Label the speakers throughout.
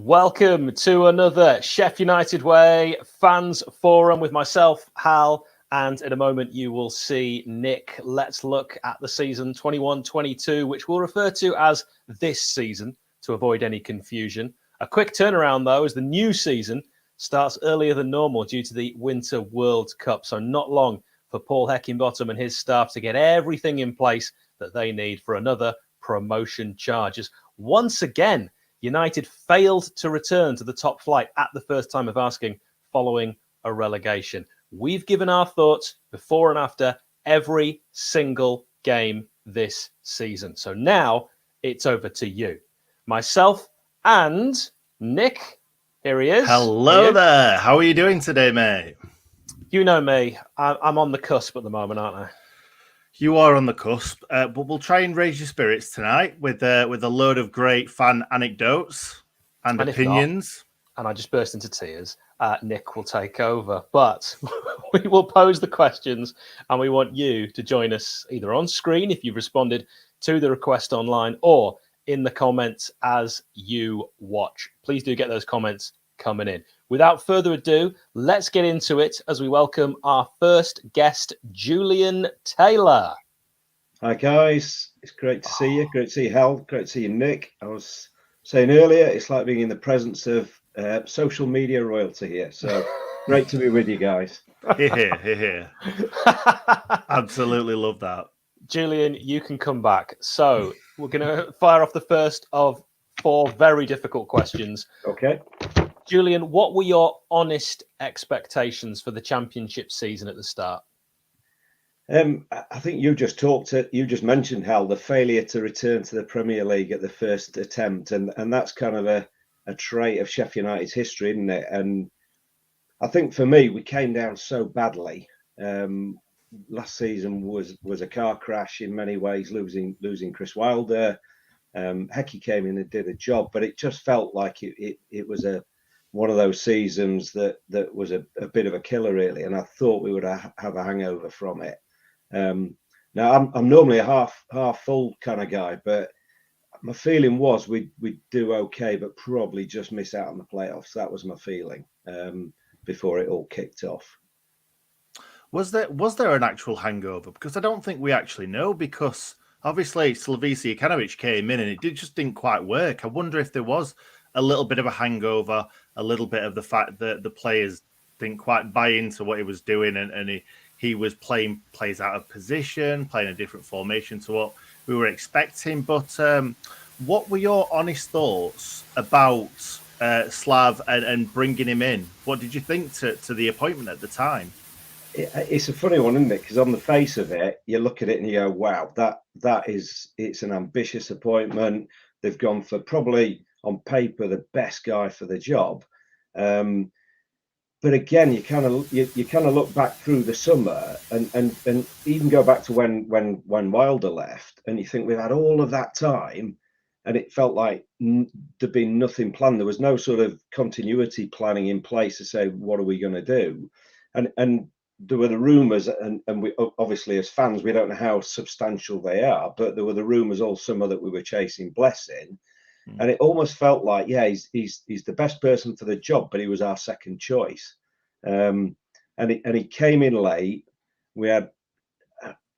Speaker 1: Welcome to another Sheffield United Way fans forum with myself, Hal, and in a moment you will see Nick. Let's look at the season 21-22, which we'll refer to as this season to avoid any confusion. A quick turnaround, though, as the new season starts earlier than normal due to the Winter World Cup, so not long for Paul Heckingbottom and his staff to get everything in place that they need for another promotion charge. As once again, United failed to return to the top flight at the first time of asking following a relegation. We've given our thoughts before and after every single game this season. So now it's over to you. Myself and Nick. Here he is.
Speaker 2: Hello there. How are you doing today, mate?
Speaker 1: You know me. I'm on the cusp at the moment, aren't I?
Speaker 2: You are on the cusp, but we'll try and raise your spirits tonight with a load of great fan anecdotes and opinions.
Speaker 1: Not, and I just burst into tears. Nick will take over, but we will pose the questions, and we want you to join us either on screen if you've responded to the request online, or in the comments as you watch. Please do get those comments coming in. Without further ado, let's get into it as we welcome our first guest, Julian Taylor.
Speaker 3: Hi, guys. It's great to see you. Great to see you, Hal. Great to see you, Nick. I was saying earlier, it's like being in the presence of social media royalty here. So great to be with you guys.
Speaker 2: Here. Absolutely love that.
Speaker 1: Julian, you can come back. So we're going to fire off the first of 4 very difficult questions.
Speaker 3: Okay.
Speaker 1: Julian, what were your honest expectations for the championship season at the start?
Speaker 3: I think you just mentioned, Hal, the failure to return to the Premier League at the first attempt, and that's kind of a trait of Sheffield United's history, isn't it? And I think for me, we came down so badly. Last season was a car crash in many ways, losing Chris Wilder. Hecky came in and did a job, but it just felt like it was one of those seasons that was a bit of a killer, really, and I thought we would have a hangover from it. Now I'm normally a half full kind of guy, but my feeling was we'd do okay, but probably just miss out on the playoffs. That was my feeling before it all kicked off.
Speaker 2: Was there an actual hangover? Because I don't think we actually know, because obviously Slavisa Jokanovic came in and it didn't quite work. I wonder if there was a little bit of a hangover, a little bit of the fact that the players didn't quite buy into what he was doing, and he was playing plays out of position, playing a different formation to what we were expecting. But what were your honest thoughts about Slav and bringing him in? What did you think to the appointment at the time?
Speaker 3: It's a funny one, isn't it? Because on the face of it, you look at it and you go, wow, it's an ambitious appointment. They've gone for probably on paper the best guy for the job. But again, you kind of look back through the summer and even go back to when Wilder left, and you think we've had all of that time, and it felt like there'd been nothing planned. There was no sort of continuity planning in place to say, what are we going to do? And there were the rumours, and we obviously as fans we don't know how substantial they are, but there were the rumours all summer that we were chasing Blessing. And it almost felt like, yeah, he's the best person for the job, but he was our second choice. And he came in late. We had,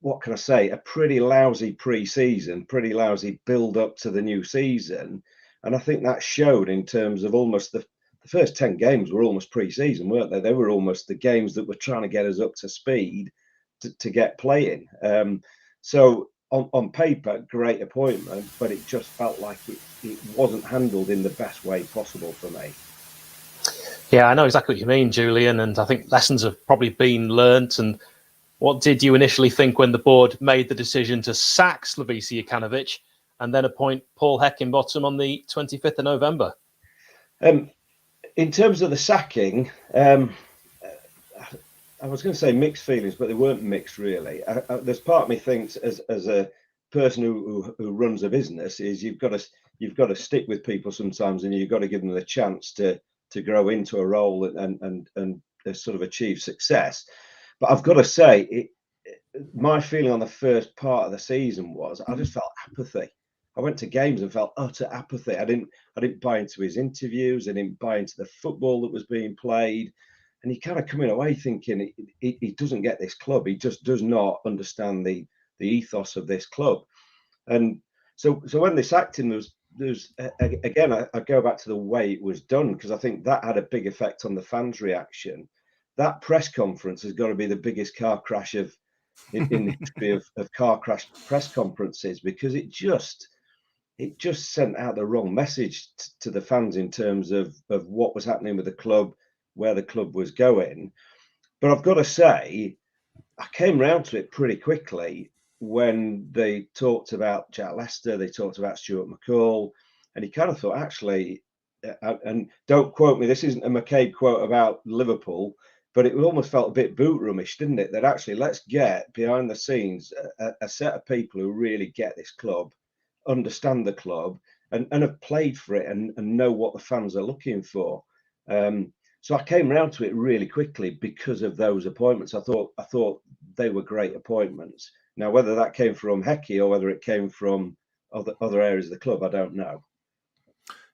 Speaker 3: what can I say, a pretty lousy pre-season, pretty lousy build up to the new season. And I think that showed in terms of almost the first 10 games were almost pre-season, weren't they? They were almost the games that were trying to get us up to speed to get playing. So on paper, great appointment, but it just felt like it wasn't handled in the best way possible for me.
Speaker 1: Yeah, I know exactly what you mean, Julian, and I think lessons have probably been learnt. And what did you initially think when the board made the decision to sack Slavisa Jokanovic and then appoint Paul Heckingbottom on the 25th of November?
Speaker 3: In terms of the sacking, I was going to say mixed feelings, but they weren't mixed really. There's part of me thinks, as a person who runs a business, is you've got to stick with people sometimes, and you've got to give them the chance to grow into a role and sort of achieve success. But I've got to say, my feeling on the first part of the season was I just felt apathy. I went to games and felt utter apathy. I didn't buy into his interviews. I didn't buy into the football that was being played. And you kind of coming away thinking he doesn't get this club. He just does not understand the ethos of this club. And so when they sacked him, there's again, I go back to the way it was done, because I think that had a big effect on the fans' reaction. That press conference has got to be the biggest car crash in the history of car crash press conferences, because it just sent out the wrong message to the fans in terms of what was happening with the club, where the club was going. But I've got to say, I came round to it pretty quickly when they talked about Jack Lester, they talked about Stuart McCall, and he kind of thought, actually, and don't quote me, this isn't a McCabe quote about Liverpool, but it almost felt a bit boot roomish, didn't it? That actually, let's get behind the scenes a set of people who really get this club, understand the club, and have played for it and know what the fans are looking for. So I came around to it really quickly because of those appointments. I thought they were great appointments. Now, whether that came from Hecky or whether it came from other areas of the club, I don't know.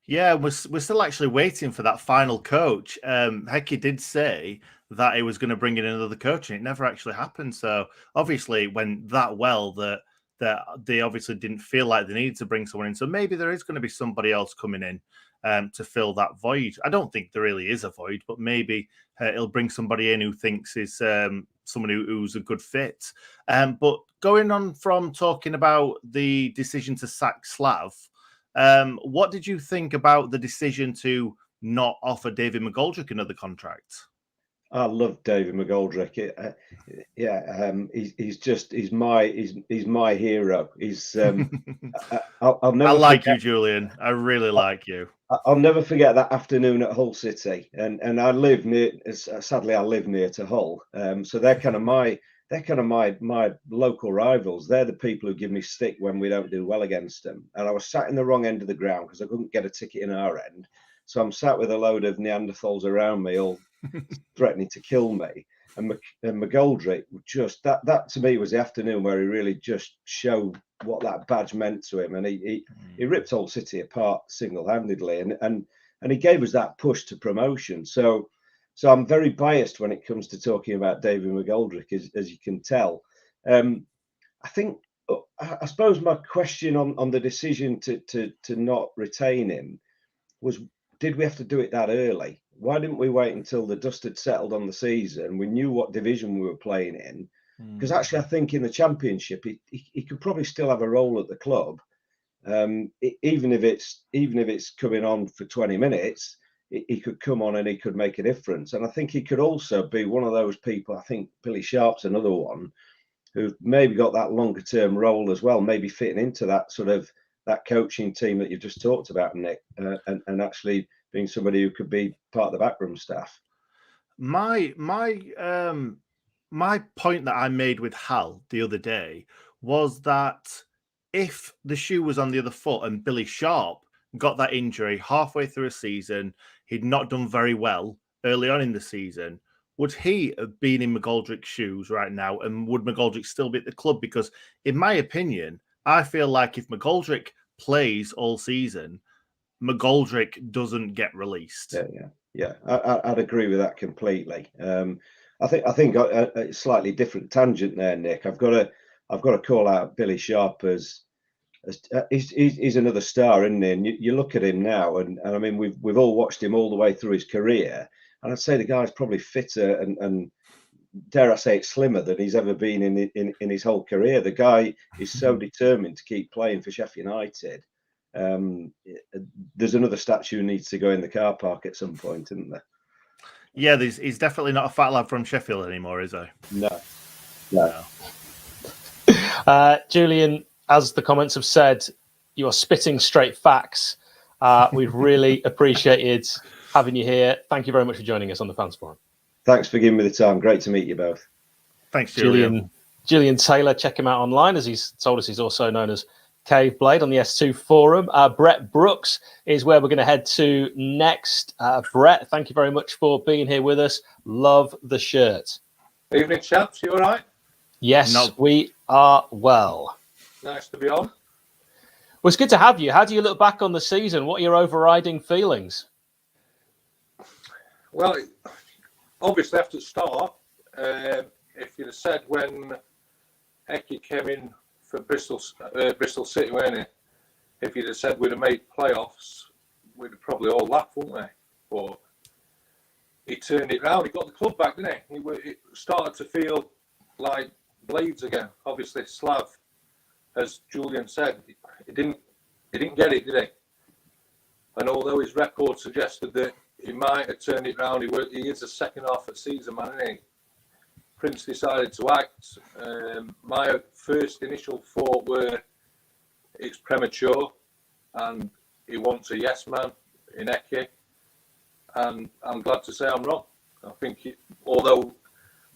Speaker 2: Yeah, we're still actually waiting for that final coach. Hecky did say that he was going to bring in another coach, and it never actually happened. So obviously it went that well that they obviously didn't feel like they needed to bring someone in. So maybe there is going to be somebody else coming in to fill that void. I don't think there really is a void, but maybe he'll bring somebody in who thinks is someone who's a good fit. But going on from talking about the decision to sack Slav, what did you think about the decision to not offer David McGoldrick another contract?
Speaker 3: I love David McGoldrick. He's my hero. I'll never.
Speaker 2: I like you, Julian. I really like you.
Speaker 3: I'll never forget that afternoon at Hull City, and I live near. Sadly, I live near to Hull, so they're kind of my local rivals. They're the people who give me stick when we don't do well against them. And I was sat in the wrong end of the ground because I couldn't get a ticket in our end, so I'm sat with a load of Neanderthals around me, all threatening to kill me. And McGoldrick, just that to me was the afternoon where he really just showed what that badge meant to him, and he ripped Hull City apart single-handedly, and he gave us that push to promotion. So I'm very biased when it comes to talking about David McGoldrick, as you can tell. I suppose my question on the decision to not retain him was, did we have to do it that early? Why didn't we wait until the dust had settled on the season? We knew what division we were playing in. Because actually, I think in the Championship, he could probably still have a role at the club, even if it's coming on for 20 minutes. He could come on and he could make a difference. And I think he could also be one of those people. I think Billy Sharp's another one who maybe got that longer term role as well, maybe fitting into that sort of that coaching team that you've just talked about, Nick, and actually being somebody who could be part of the backroom staff.
Speaker 2: My point that I made with Hal the other day was that if the shoe was on the other foot and Billy Sharp got that injury halfway through a season, he'd not done very well early on in the season, would he have been in McGoldrick's shoes right now? And would McGoldrick still be at the club? Because in my opinion, I feel like if McGoldrick plays all season, McGoldrick doesn't get released.
Speaker 3: Yeah. I'd agree with that completely. I think a slightly different tangent there, Nick. I've got to call out Billy Sharp as he's another star, isn't he? And you look at him now, and I mean we've all watched him all the way through his career, and I'd say the guy's probably fitter and dare I say it, slimmer than he's ever been in his whole career. The guy is so determined to keep playing for Sheffield United. There's another statue needs to go in the car park at some point, isn't there?
Speaker 2: Yeah, he's definitely not a fat lad from Sheffield anymore, is he?
Speaker 3: No.
Speaker 1: Julian, as the comments have said, you are spitting straight facts. We've really appreciated having you here. Thank you very much for joining us on the Fans Forum.
Speaker 3: Thanks for giving me the time. Great to meet you both.
Speaker 2: Thanks, Julian.
Speaker 1: Julian Taylor, check him out online, as he's told us he's also known as Cave Blade on the S2 forum. Brett Brooks is where we're going to head to next. Brett, thank you very much for being here with us. Love the shirt.
Speaker 4: Evening, chaps. You all right?
Speaker 1: Yes, we are well.
Speaker 4: Nice to be on.
Speaker 1: Well, it's good to have you. How do you look back on the season? What are your overriding feelings?
Speaker 4: Well, obviously after the start, if you'd have said when Eki came in for Bristol City, weren't it? If you'd have said we'd have made playoffs, we'd have probably all laughed, wouldn't we? But he turned it round. He got the club back, didn't he? It started to feel like Blades again. Obviously, Slav, as Julian said, he didn't get it, did he? And although his record suggested that he might have turned it round, he is a second half of the season man, isn't he? Prince decided to act. My first initial thought were it's premature, and he wants a yes man in Eke. And I'm glad to say I'm wrong. I think, although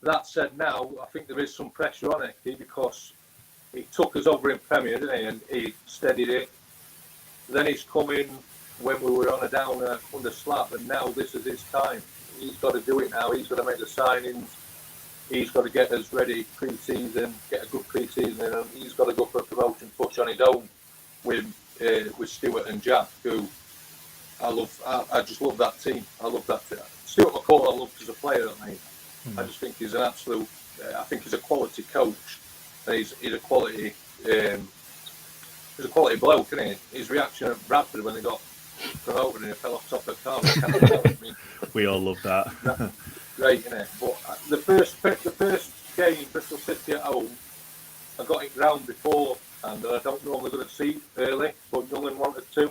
Speaker 4: that said, now I think there is some pressure on Eke because he took us over in Premier, didn't he? And he steadied it. Then he's come in when we were on a downer under Slap, and now this is his time. He's got to do it now. He's got to make the signings. He's got to get us ready pre-season, get a good pre-season, and he's got to go for a promotion push on his own with Stuart and Jack, who I love. I just love that team. I love that team. Stuart McCall I loved as a player, I just think he's an absolute. I think he's a quality coach, and he's a quality. He's a quality bloke, isn't he? His reaction at Bradford when they got promoted and he fell off top of the car. I mean,
Speaker 2: we all love that.
Speaker 4: Great, isn't it? But the first game, Bristol City at home, I got it round before, and I don't normally go to see early, but Nolan wanted to,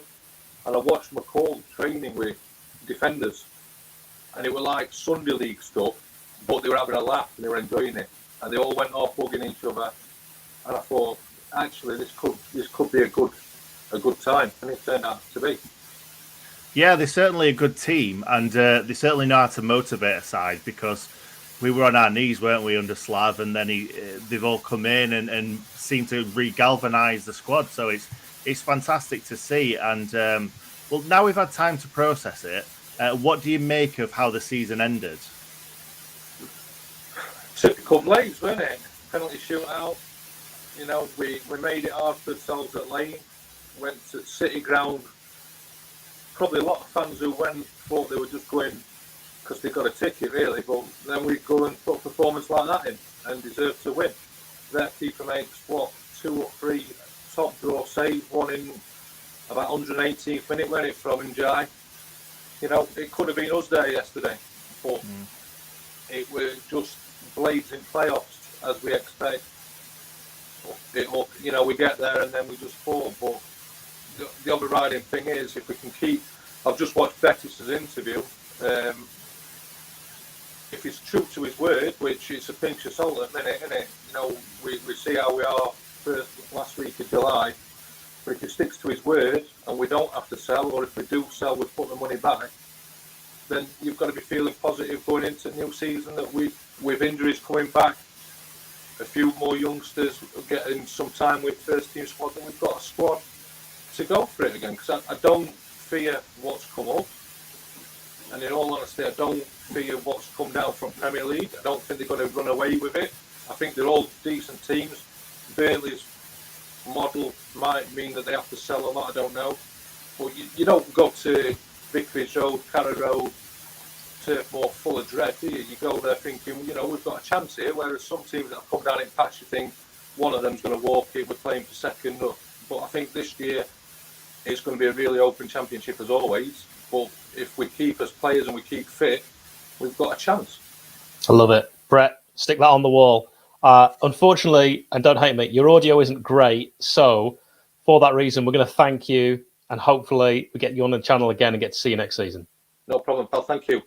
Speaker 4: and I watched McCall training with defenders, and it were like Sunday League stuff, but they were having a laugh and they were enjoying it, and they all went off hugging each other, and I thought, actually, this could be a good time, and it turned out to be.
Speaker 2: Yeah, they're certainly a good team, and they certainly know how to motivate a side because we were on our knees, weren't we, under Slav, and then they've all come in and seem to re-galvanise the squad. So it's fantastic to see. And well, now we've had time to process it. What do you make of how the season ended?
Speaker 4: Typical Blades, weren't it? Penalty shootout. You know, we made it hard for ourselves at Lane. Went to City Ground. Probably a lot of fans who thought they were just going because they got a ticket, really. But then we go and put a performance like that in and deserve to win. Their keeper makes, 2 or 3 top draw saves, one in about 118th minute, went it from Njai. You know, it could have been us there yesterday. But it was just Blades in playoffs, as we expect. You know, we get there and then we just fall. But the overriding thing is if we can keep. I've just watched Bettis's interview. If he's true to his word, which is a pinch of salt at the minute, isn't it? You know, we see how we are last week of July. But if he sticks to his word and we don't have to sell, or if we do sell, we put the money back, then you've got to be feeling positive going into the new season that with injuries coming back, a few more youngsters getting some time with first team squad, and we've got a squad to go for it again, because I don't fear what's come up, and in all honesty I don't fear what's come down from Premier League. I don't think they're going to run away with it. I think they're all decent teams. Burnley's model might mean that they have to sell a lot, I don't know, but you don't go to Vicarage Road, Carrow Road, Turf Moor full of dread, do you? You go there thinking, you know, we've got a chance here, whereas some teams that have come down in patch, you think one of them's going to walk it, we're playing for second. But I think this year it's going to be a really open championship as always. But if we keep as players and we keep fit, we've got a chance.
Speaker 1: I love it. Brett, stick that on the wall. Unfortunately, and don't hate me, your audio isn't great. So for that reason, we're going to thank you, and hopefully we get you on the channel again and get to see you next season.
Speaker 4: No problem, pal. Thank you.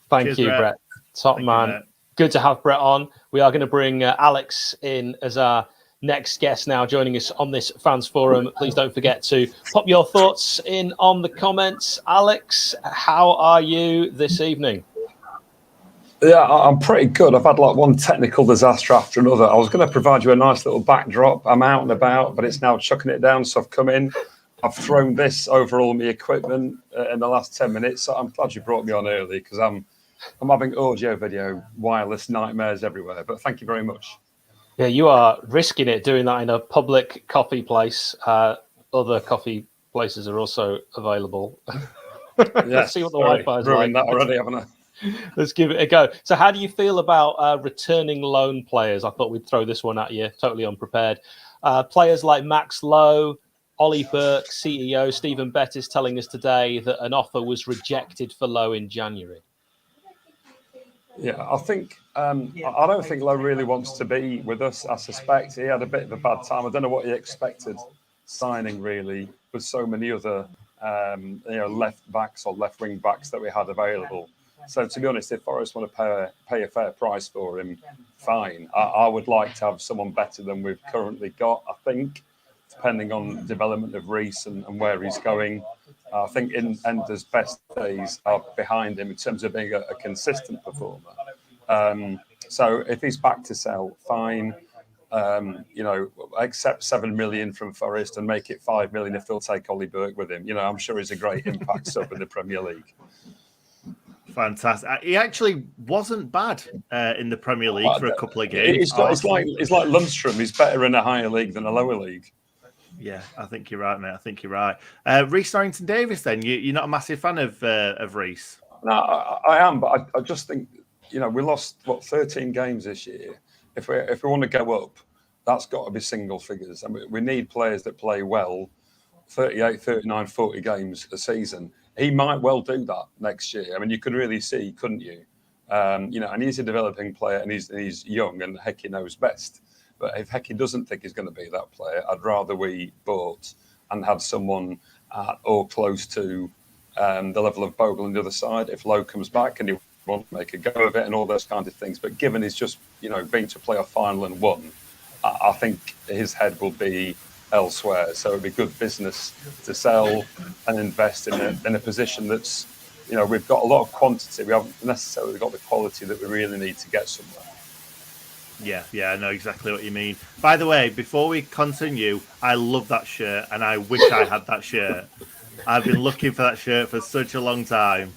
Speaker 1: Thank you, Brett. Top man. Good to have Brett on. We are going to bring Alex in as our next guest now, joining us on this fans forum. Please don't forget to pop your thoughts in on the comments. Alex, how are you this evening?
Speaker 5: Yeah, I'm pretty good. I've had like one technical disaster after another. I was going to provide you a nice little backdrop. I'm out and about, but it's now chucking it down. So I've come in. I've thrown this over all my equipment in the last 10 minutes. So I'm glad you brought me on early, because I'm having audio, video, wireless nightmares everywhere. But thank you very much.
Speaker 1: Yeah, you are risking it doing that in a public coffee place. other coffee places are also available.
Speaker 5: Yes,
Speaker 1: Let's see what the
Speaker 5: sorry,
Speaker 1: Wi-Fi is
Speaker 5: ruined
Speaker 1: like.
Speaker 5: that already, haven't I?
Speaker 1: Let's give it a go. So how do you feel about returning loan players? I thought we'd throw this one at you, totally unprepared. Players like Max Lowe, Ollie Burke, CEO Stephen Bettis telling us today that an offer was rejected for Lowe in January.
Speaker 5: Yeah, I think I don't think Lowe really wants to be with us. I suspect he had a bit of a bad time. I don't know what he expected signing really with so many other left backs or left wing backs that we had available. So to be honest, if Forest want to pay a fair price for him, fine. I would like to have someone better than we've currently got. I think, depending on development of Reece and where he's going. I think Ender's best days are behind him in terms of being a consistent performer. So if he's back to sell, fine. Accept 7 million from Forest and make it 5 million if they'll take Ollie Burke with him. I'm sure he's a great impact sub in the Premier League.
Speaker 2: Fantastic. He actually wasn't bad in the Premier League for a couple of games.
Speaker 5: It's like Lundstrom. He's better in a higher league than a lower league.
Speaker 2: Yeah, I think you're right, mate. I think you're right. Reece Norrington-Davies, then you're not a massive fan of Reece?
Speaker 5: No, I am, but I just think we lost 13 games this year. If we want to go up, that's got to be single figures. I mean, we need players that play well, 38, 39, 40 games a season. He might well do that next year. I mean, you could really see, couldn't you? And he's a developing player, and he's young, and Hecky knows best. But if Hecky doesn't think he's going to be that player, I'd rather we bought and had someone at or close to the level of Bogle on the other side. If Lowe comes back and he wants to make a go of it and all those kinds of things. But given he's just, been to a playoff final and won, I think his head will be elsewhere. So it'd be good business to sell and invest in a position that's, we've got a lot of quantity. We haven't necessarily got the quality that we really need to get somewhere.
Speaker 2: Yeah, I know exactly what you mean. By the way, before we continue, I love that shirt and I wish I had that shirt. I've been looking for that shirt for such a long time.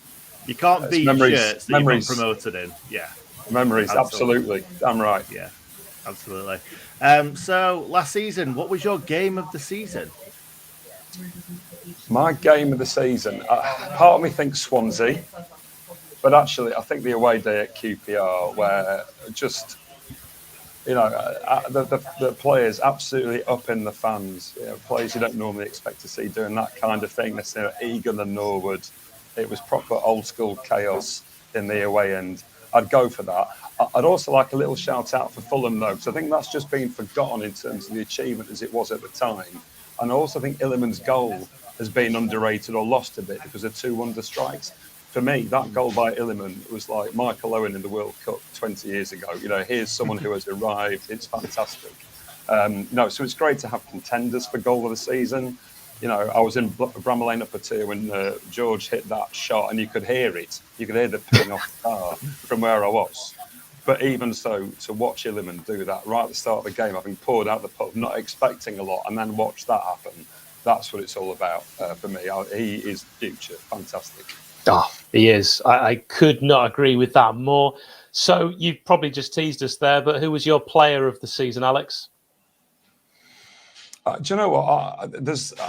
Speaker 2: You can't beat shirts that you've been promoted in. Yeah.
Speaker 5: Memories, absolutely. Damn right.
Speaker 2: Yeah, absolutely. So, last season, what was your game of the season?
Speaker 5: My game of the season, part of me thinks Swansea, but actually I think the away day at QPR where just... the players absolutely up in the fans. Players you don't normally expect to see doing that kind of thing. Egan and Norwood. It was proper old school chaos in the away end. I'd go for that. I'd also like a little shout out for Fulham though, because I think that's just been forgotten in terms of the achievement as it was at the time. And I also think Illiman's goal has been underrated or lost a bit because of 2 wonder strikes. For me, that goal by Illiman was like Michael Owen in the World Cup 20 years ago. Here's someone who has arrived. It's fantastic. So it's great to have contenders for goal of the season. I was in Bramall Lane Upper Tier when George hit that shot, and you could hear it. You could hear the ping off the car from where I was. But even so, to watch Illiman do that right at the start of the game, having poured out the pub, not expecting a lot, and then watch that happen, that's what it's all about for me. He is future. Fantastic.
Speaker 1: Oh, he is. I could not agree with that more. So you've probably just teased us there, but who was your player of the season, Alex?
Speaker 5: Do you know what?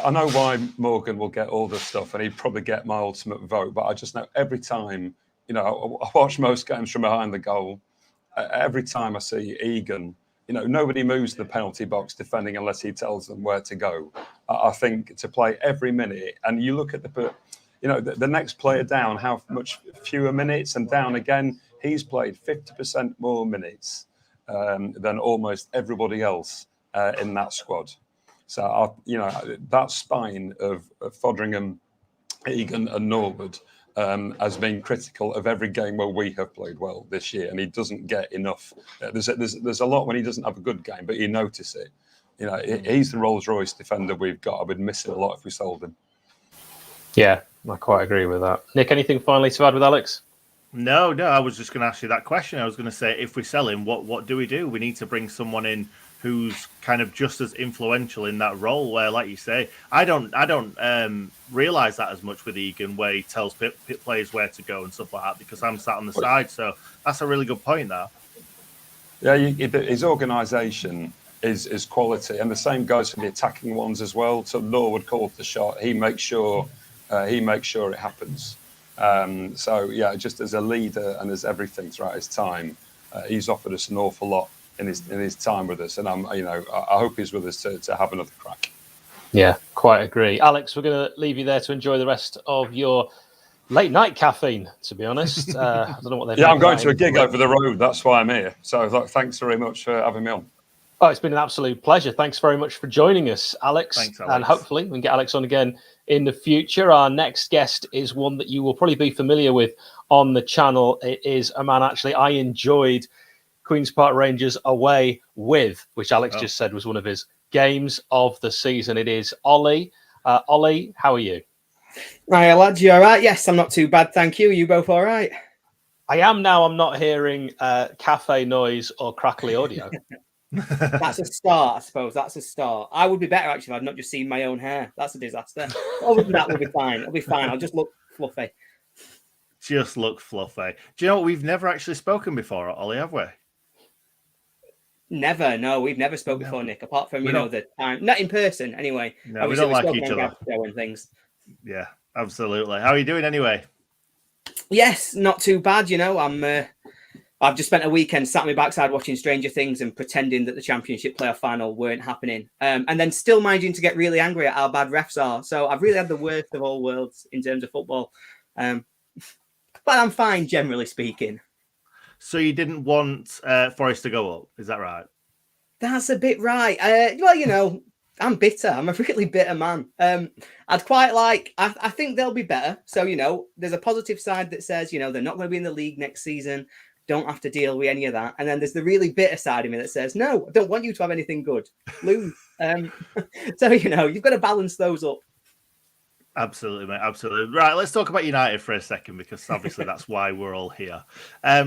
Speaker 5: I know why Morgan will get all this stuff, and he'd probably get my ultimate vote. But I just know every time, I watch most games from behind the goal. Every time I see Egan, nobody moves the penalty box defending unless he tells them where to go. I think to play every minute, and you look at the next player down, how much fewer minutes, and down again, he's played 50% more minutes than almost everybody else in that squad. So, that spine of Foderingham, Egan and Norwood has been critical of every game where we have played well this year, and he doesn't get enough. There's a lot when he doesn't have a good game, but you notice it. He's the Rolls-Royce defender we've got. I would miss it a lot if we sold him.
Speaker 1: Yeah, I quite agree with that. Nick, anything finally to add with Alex?
Speaker 2: No, I was just going to ask you that question. I was going to say, if we sell him, what do? We need to bring someone in who's kind of just as influential in that role. Where, like you say, I don't realise that as much with Egan, where he tells pit players where to go and stuff like that, because I'm sat on the side. So that's a really good point there.
Speaker 5: Yeah, his organisation is quality, and the same goes for the attacking ones as well. So Norwood calls the shot; he makes sure it happens. So yeah, just as a leader and as everything throughout his time, he's offered us an awful lot in his time with us, and I hope he's with us to have another crack.
Speaker 1: Yeah, quite agree. Alex, we're going to leave you there to enjoy the rest of your late night caffeine, to be honest. I don't know what they're.
Speaker 5: Yeah, I'm going to a gig over the road. That's why I'm here. So thanks very much for having me on.
Speaker 1: Oh, it's been an absolute pleasure. Thanks very much for joining us, Alex.
Speaker 2: Thanks, Alex.
Speaker 1: And hopefully we can get Alex on again in the future. Our next guest is one that you will probably be familiar with on the channel. It is a man actually I enjoyed Queen's Park Rangers away with, which Alex just said was one of his games of the season. It is Ollie. Ollie, how are you?
Speaker 6: Hi, lads. You all right? Yes, I'm not too bad, thank you. You both all right?
Speaker 1: I am now. I'm not hearing cafe noise or crackly audio.
Speaker 6: That's a start, I suppose. That's a start. I would be better, actually, if I'd not just seen my own hair. That's a disaster. Other than that, we'll be fine. It'll be fine. I'll just look fluffy.
Speaker 2: Just look fluffy. Do you know what? We've never actually spoken before, Ollie, have we?
Speaker 6: Never. No, we've never spoke before, Nick, apart from, the time. Not in person, anyway.
Speaker 2: No,
Speaker 6: obviously,
Speaker 2: we don't like each other.
Speaker 6: And things.
Speaker 2: Yeah, absolutely. How are you doing anyway?
Speaker 6: Yes, not too bad, I've just spent a weekend sat on my backside watching Stranger Things and pretending that the Championship playoff final weren't happening. And then still managing to get really angry at how bad refs are. So I've really had the worst of all worlds in terms of football. But I'm fine, generally speaking. So
Speaker 2: you didn't want Forest to go up, is that right?
Speaker 6: That's a bit right. Well, I'm bitter. I'm a really bitter man. I'd quite like, I think they'll be better. So, there's a positive side that says, they're not going to be in the league next season. Don't have to deal with any of that. And then there's the really bitter side of me that says, no, I don't want you to have anything good. Lose. So, you've got to balance those up.
Speaker 2: Absolutely, mate. Absolutely. Right, let's talk about United for a second, because obviously that's why we're all here.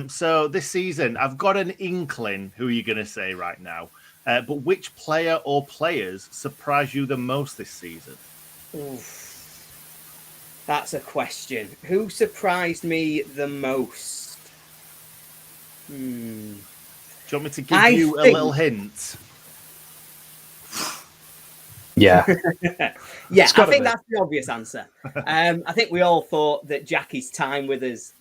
Speaker 2: So this season, I've got an inkling who you're going to say right now. But which player or players surprised you the most this season?
Speaker 6: Oof. That's a question. Who surprised me the most?
Speaker 2: Do you want me to give you a little hint?
Speaker 1: Yeah.
Speaker 6: Yeah, I think that's the obvious answer. I think we all thought that Jackie's time with us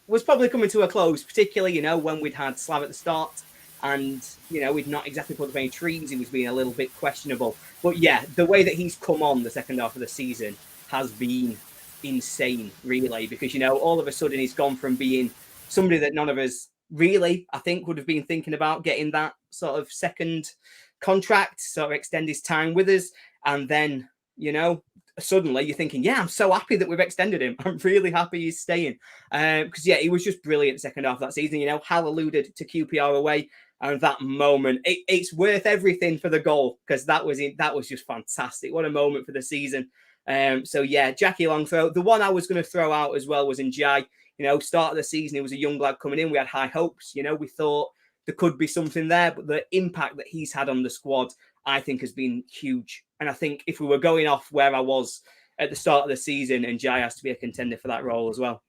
Speaker 6: was probably coming to a close, particularly, when we'd had Slav at the start and, we'd not exactly put up any trees. He was being a little bit questionable. But yeah, the way that he's come on the second half of the season has been insane, really, because, all of a sudden he's gone from being somebody that none of us really, I think, would have been thinking about getting that sort of second contract, sort of extend his time with us. And then, suddenly you're thinking, yeah, I'm so happy that we've extended him. I'm really happy he's staying. Because, yeah, he was just brilliant second half of that season. Hal alluded to QPR away. And that moment, it's worth everything for the goal, because that was just fantastic. What a moment for the season. So, yeah, Jackie Longthrow. The one I was going to throw out as well was Njai. Start of the season, he was a young lad coming in. We had high hopes. We thought there could be something there, but the impact that he's had on the squad, I think, has been huge. And I think if we were going off where I was at the start of the season, Njai has to be a contender for that role as well.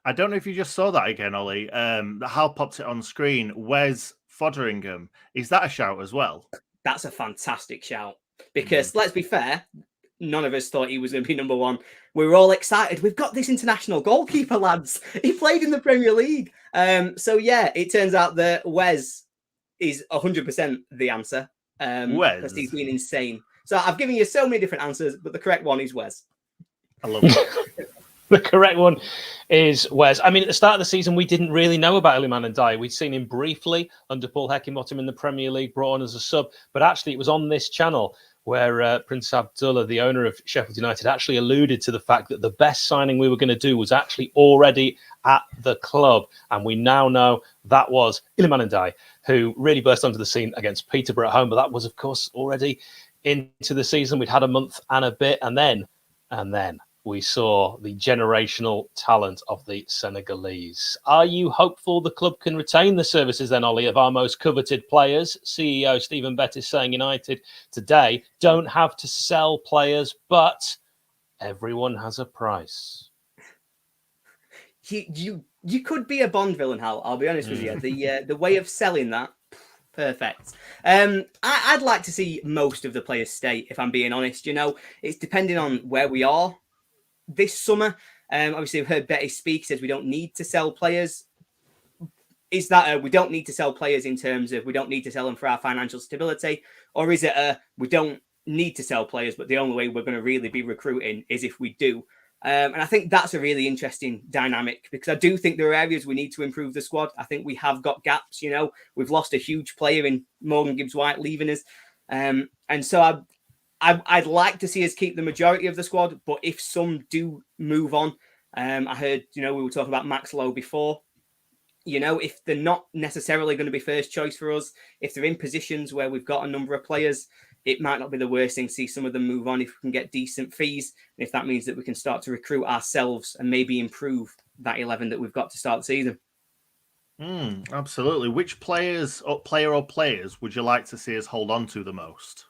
Speaker 2: I don't know if you just saw that again, Ollie. Hal popped it on screen. Wes Fotheringham. Is that a shout as well?
Speaker 6: That's a fantastic shout, because let's be fair, none of us thought he was going to be number one. We were all excited. We've got this international goalkeeper, lads. He played in the Premier League. So, yeah, it turns out that Wes is 100% the answer. Because he's been insane. So I've given you so many different answers, but the correct one is Wes.
Speaker 2: I love it.
Speaker 1: The correct one is Wes. I mean, at the start of the season, we didn't really know about Iliman Ndiaye. We'd seen him briefly under Paul Heckingbottom in the Premier League, brought on as a sub. But actually, it was on this channel where Prince Abdullah, the owner of Sheffield United, actually alluded to the fact that the best signing we were going to do was actually already at the club. And we now know that was Iliman Ndiaye, who really burst onto the scene against Peterborough at home. But that was, of course, already into the season. We'd had a month and a bit. And then we saw the generational talent of the Senegalese. Are you hopeful the club can retain the services then, Ollie, of our most coveted players? CEO Stephen Bettis saying United today don't have to sell players, but everyone has a price.
Speaker 6: You could be a Bond villain, Hal. I'll be honest with you. The way of selling that, Perfect. I'd like to see most of the players stay, if I'm being honest. It's depending on where we are this summer. Obviously, we've heard Betty speak, says we don't need to sell players. Is that we don't need to sell players in terms of we don't need to sell them for our financial stability? Or is it we don't need to sell players, but the only way we're going to really be recruiting is if we do? And I think that's a really interesting dynamic, because I do think there are areas we need to improve the squad. I think we have got gaps. We've lost a huge player in Morgan Gibbs-White leaving us. And so I'd like to see us keep the majority of the squad, but if some do move on, I heard, we were talking about Max Lowe before. If they're not necessarily going to be first choice for us, if they're in positions where we've got a number of players, it might not be the worst thing to see some of them move on if we can get decent fees. And if that means that we can start to recruit ourselves and maybe improve that 11 that we've got to start the season.
Speaker 2: Absolutely. Which player or players would you like to see us hold on to the most?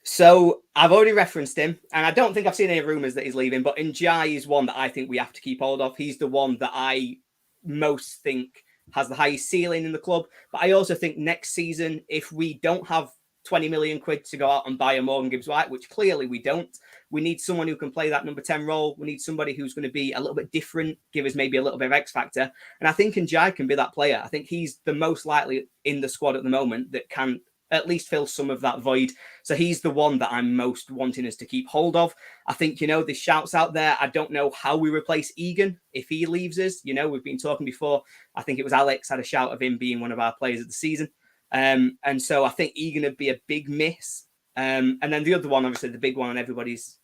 Speaker 6: So I've already referenced him, and I don't think I've seen any rumours that he's leaving, but Njai is one that I think we have to keep hold of. He's the one that I most think has the highest ceiling in the club. But I also think next season, if we don't have 20 million quid to go out and buy a Morgan Gibbs-White, which clearly we don't, we need someone who can play that number 10 role. We need somebody who's going to be a little bit different, give us maybe a little bit of X factor. And I think Njai can be that player. I think he's the most likely in the squad at the moment that can at least fill some of that void. So he's the one that I'm most wanting us to keep hold of. I think, there's shouts out there. I don't know how we replace Egan if he leaves us. We've been talking before. I think it was Alex had a shout of him being one of our players of the season. And so I think Egan would be a big miss. And then the other one, obviously the big one on everybody's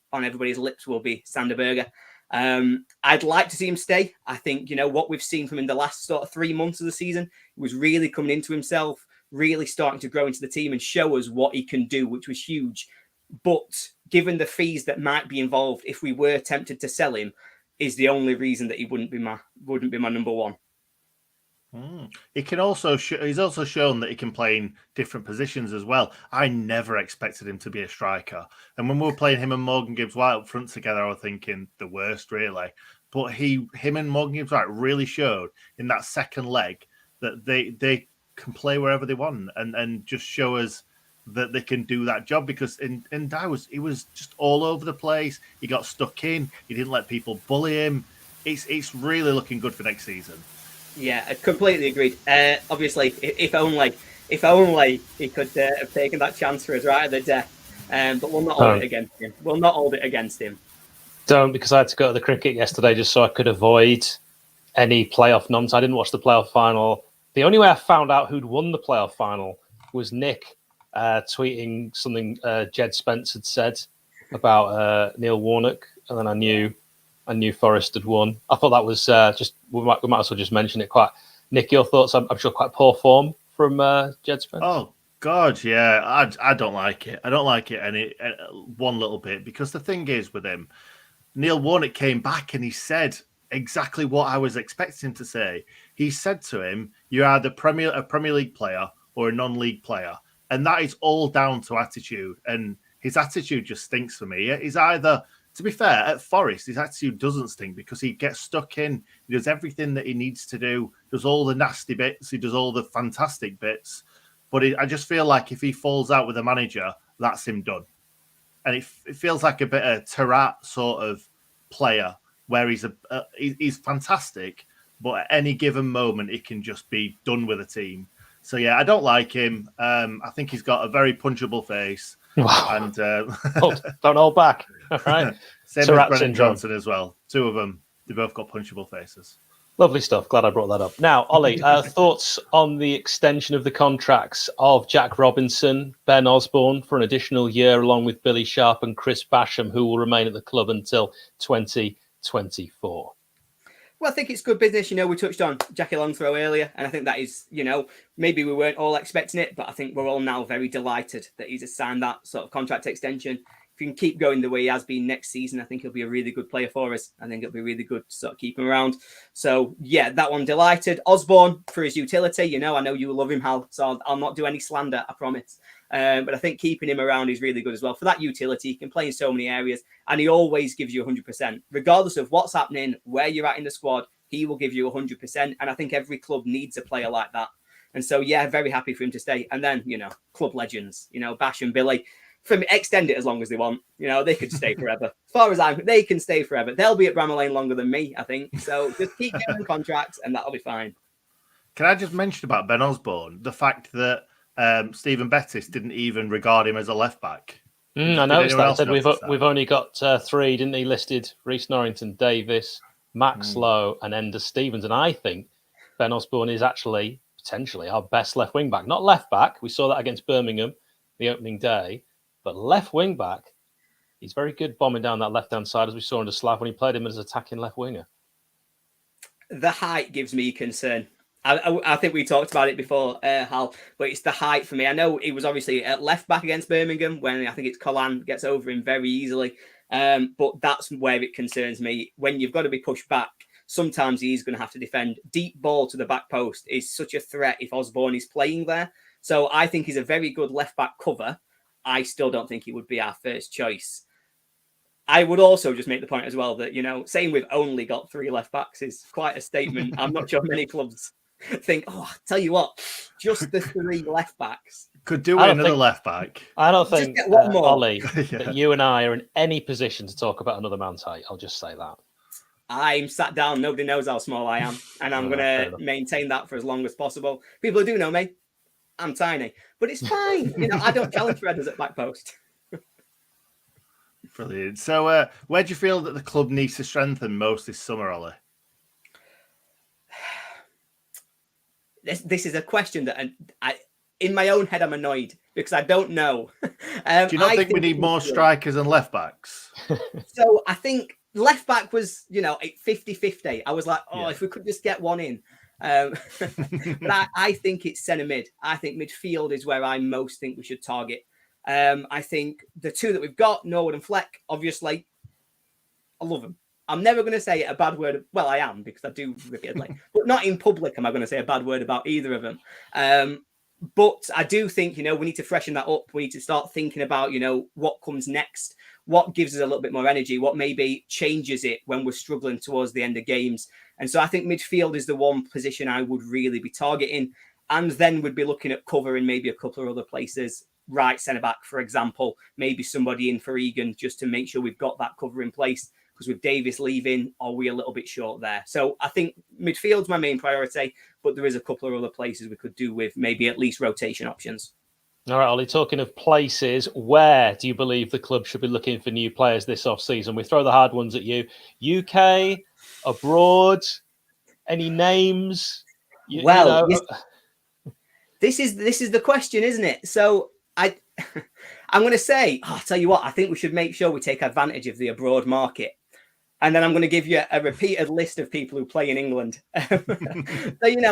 Speaker 6: lips will be Sander Berger. I'd like to see him stay. I think, what we've seen from him in the last sort of 3 months of the season, he was really coming into himself, really starting to grow into the team and show us what he can do, which was huge. But given the fees that might be involved, if we were tempted to sell him, is the only reason that he wouldn't be my number one.
Speaker 2: He can also he's also shown that he can play in different positions as well. I never expected him to be a striker, and when we were playing him and Morgan Gibbs-White up front together, I was thinking the worst, really. But him and Morgan Gibbs-White really showed in that second leg that they can play wherever they want and just show us that they can do that job, because in he was just all over the place. He got stuck in. He didn't let people bully him. It's really looking good for next season.
Speaker 6: Yeah, I completely agreed. Obviously, if only he could have taken that chance for us right at the death. But we'll not hold it against him. We'll not hold it against him.
Speaker 1: Don't, because I had to go to the cricket yesterday just so I could avoid any playoff nonsense. I didn't watch the playoff final. The only way I found out who'd won the playoff final was Nick tweeting something Jed Spence had said about Neil Warnock, and then I knew Forest had won. I thought that was we might as well just mention it. Nick, your thoughts? I'm sure quite poor form from Jed Spence.
Speaker 2: Oh God, yeah, I don't like it. I don't like it any one little bit, because the thing is with him, Neil Warnock came back and he said exactly what I was expecting him to say. He said to him, "You're either a Premier League player or a non-league player," and that is all down to attitude. And his attitude just stinks for me. He's either, to be fair, at Forest, his attitude doesn't stink because he gets stuck in. He does everything that he needs to do, does all the nasty bits, he does all the fantastic bits. But I just feel like if he falls out with a manager, that's him done. And it feels like a bit of Tarat sort of player, where he's fantastic, but at any given moment, he can just be done with a team. So, yeah, I don't like him. I think he's got a very punchable face.
Speaker 1: Wow.
Speaker 2: And
Speaker 1: don't hold back. All right.
Speaker 2: Same with Brennan Johnson as well. Two of them, they both got punchable faces.
Speaker 1: Lovely stuff. Glad I brought that up. Now, Ollie, thoughts on the extension of the contracts of Jack Robinson, Ben Osborne for an additional year, along with Billy Sharp and Chris Basham, who will remain at the club until 2024?
Speaker 6: Well, I think it's good business. We touched on Jackie Longthrow earlier, and I think that is, maybe we weren't all expecting it, but I think we're all now very delighted that he's signed that sort of contract extension. If he can keep going the way he has been next season, I think he'll be a really good player for us. I think it'll be really good to sort of keep him around. So, yeah, that one delighted. Osborne for his utility. I know you love him, Hal, so I'll not do any slander, I promise. But I think keeping him around is really good as well. For that utility, he can play in so many areas, and he always gives you 100%. Regardless of what's happening, where you're at in the squad, he will give you 100%. And I think every club needs a player like that. And so, yeah, very happy for him to stay. And then, club legends, Bash and Billy, extend it as long as they want. They could stay forever. As far as they can stay forever. They'll be at Bramall Lane longer than me, I think. So just keep giving them contracts and that'll be fine.
Speaker 2: Can I just mention about Ben Osborne, the fact that Stephen Bettis didn't even regard him as a left back?
Speaker 1: I noticed that. He said we've only got 3, didn't he? Listed Reece Norrington, Davis, Max Lowe, and Ender Stevens. And I think Ben Osborne is actually potentially our best left wing back. Not left back. We saw that against Birmingham the opening day, but left wing back. He's very good bombing down that left hand side, as we saw under Slav when he played him as attacking left winger.
Speaker 6: The height gives me concern. I think we talked about it before, Hal, but it's the height for me. I know he was obviously at left back against Birmingham when I think it's Collan gets over him very easily. But that's where it concerns me. When you've got to be pushed back, sometimes he's going to have to defend. Deep ball to the back post is such a threat if Osborne is playing there. So I think he's a very good left back cover. I still don't think he would be our first choice. I would also just make the point as well that, saying we've only got 3 left backs is quite a statement. I'm not sure many clubs think, tell you what, just the 3 left backs.
Speaker 2: Could do with another left back.
Speaker 1: I don't think,
Speaker 6: one more.
Speaker 1: Ollie, that you and I are in any position to talk about another man's height. I'll just say that. I'm
Speaker 6: sat down. Nobody knows how small I am. And I'm going to maintain that for as long as possible. People who do know me, I'm tiny. But it's fine. I don't challenge Redders at back post.
Speaker 2: Brilliant. So where do you feel that the club needs to strengthen most this summer, Ollie?
Speaker 6: This is a question that in my own head, I'm annoyed because I don't know.
Speaker 2: Do you not think we need more strikers and left backs?
Speaker 6: So I think left back was, 50-50. I was like, if we could just get one in. But I think it's centre mid. I think midfield is where I most think we should target. I think the 2 that we've got, Norwood and Fleck, obviously, I love them. I'm never going to say a bad word. Well, I am because I do repeatedly, but not in public. Am I going to say a bad word about either of them? But I do think, we need to freshen that up. We need to start thinking about, what comes next, what gives us a little bit more energy, what maybe changes it when we're struggling towards the end of games. And so I think midfield is the one position I would really be targeting. And then we'd be looking at cover in maybe a couple of other places. Right centre back, for example, maybe somebody in for Egan just to make sure we've got that cover in place. Because with Davis leaving, are we a little bit short there? So I think midfield's my main priority, but there is a couple of other places we could do with maybe at least rotation options.
Speaker 1: All right, Ollie, talking of places, where do you believe the club should be looking for new players this off-season? We throw the hard ones at you. UK, abroad, any names?
Speaker 6: This is the question, isn't it? So I'm going to say, I'll tell you what, I think we should make sure we take advantage of the abroad market. And then I'm going to give you a repeated list of people who play in England. So,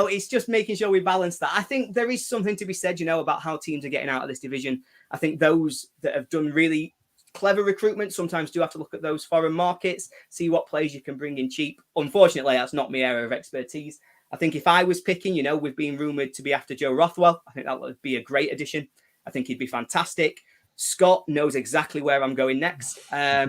Speaker 6: it's just making sure we balance that. I think there is something to be said, about how teams are getting out of this division. I think those that have done really clever recruitment sometimes do have to look at those foreign markets, see what players you can bring in cheap. Unfortunately, that's not my area of expertise. I think if I was picking, we've been rumoured to be after Joe Rothwell. I think that would be a great addition. I think he'd be fantastic. Scott knows exactly where I'm going next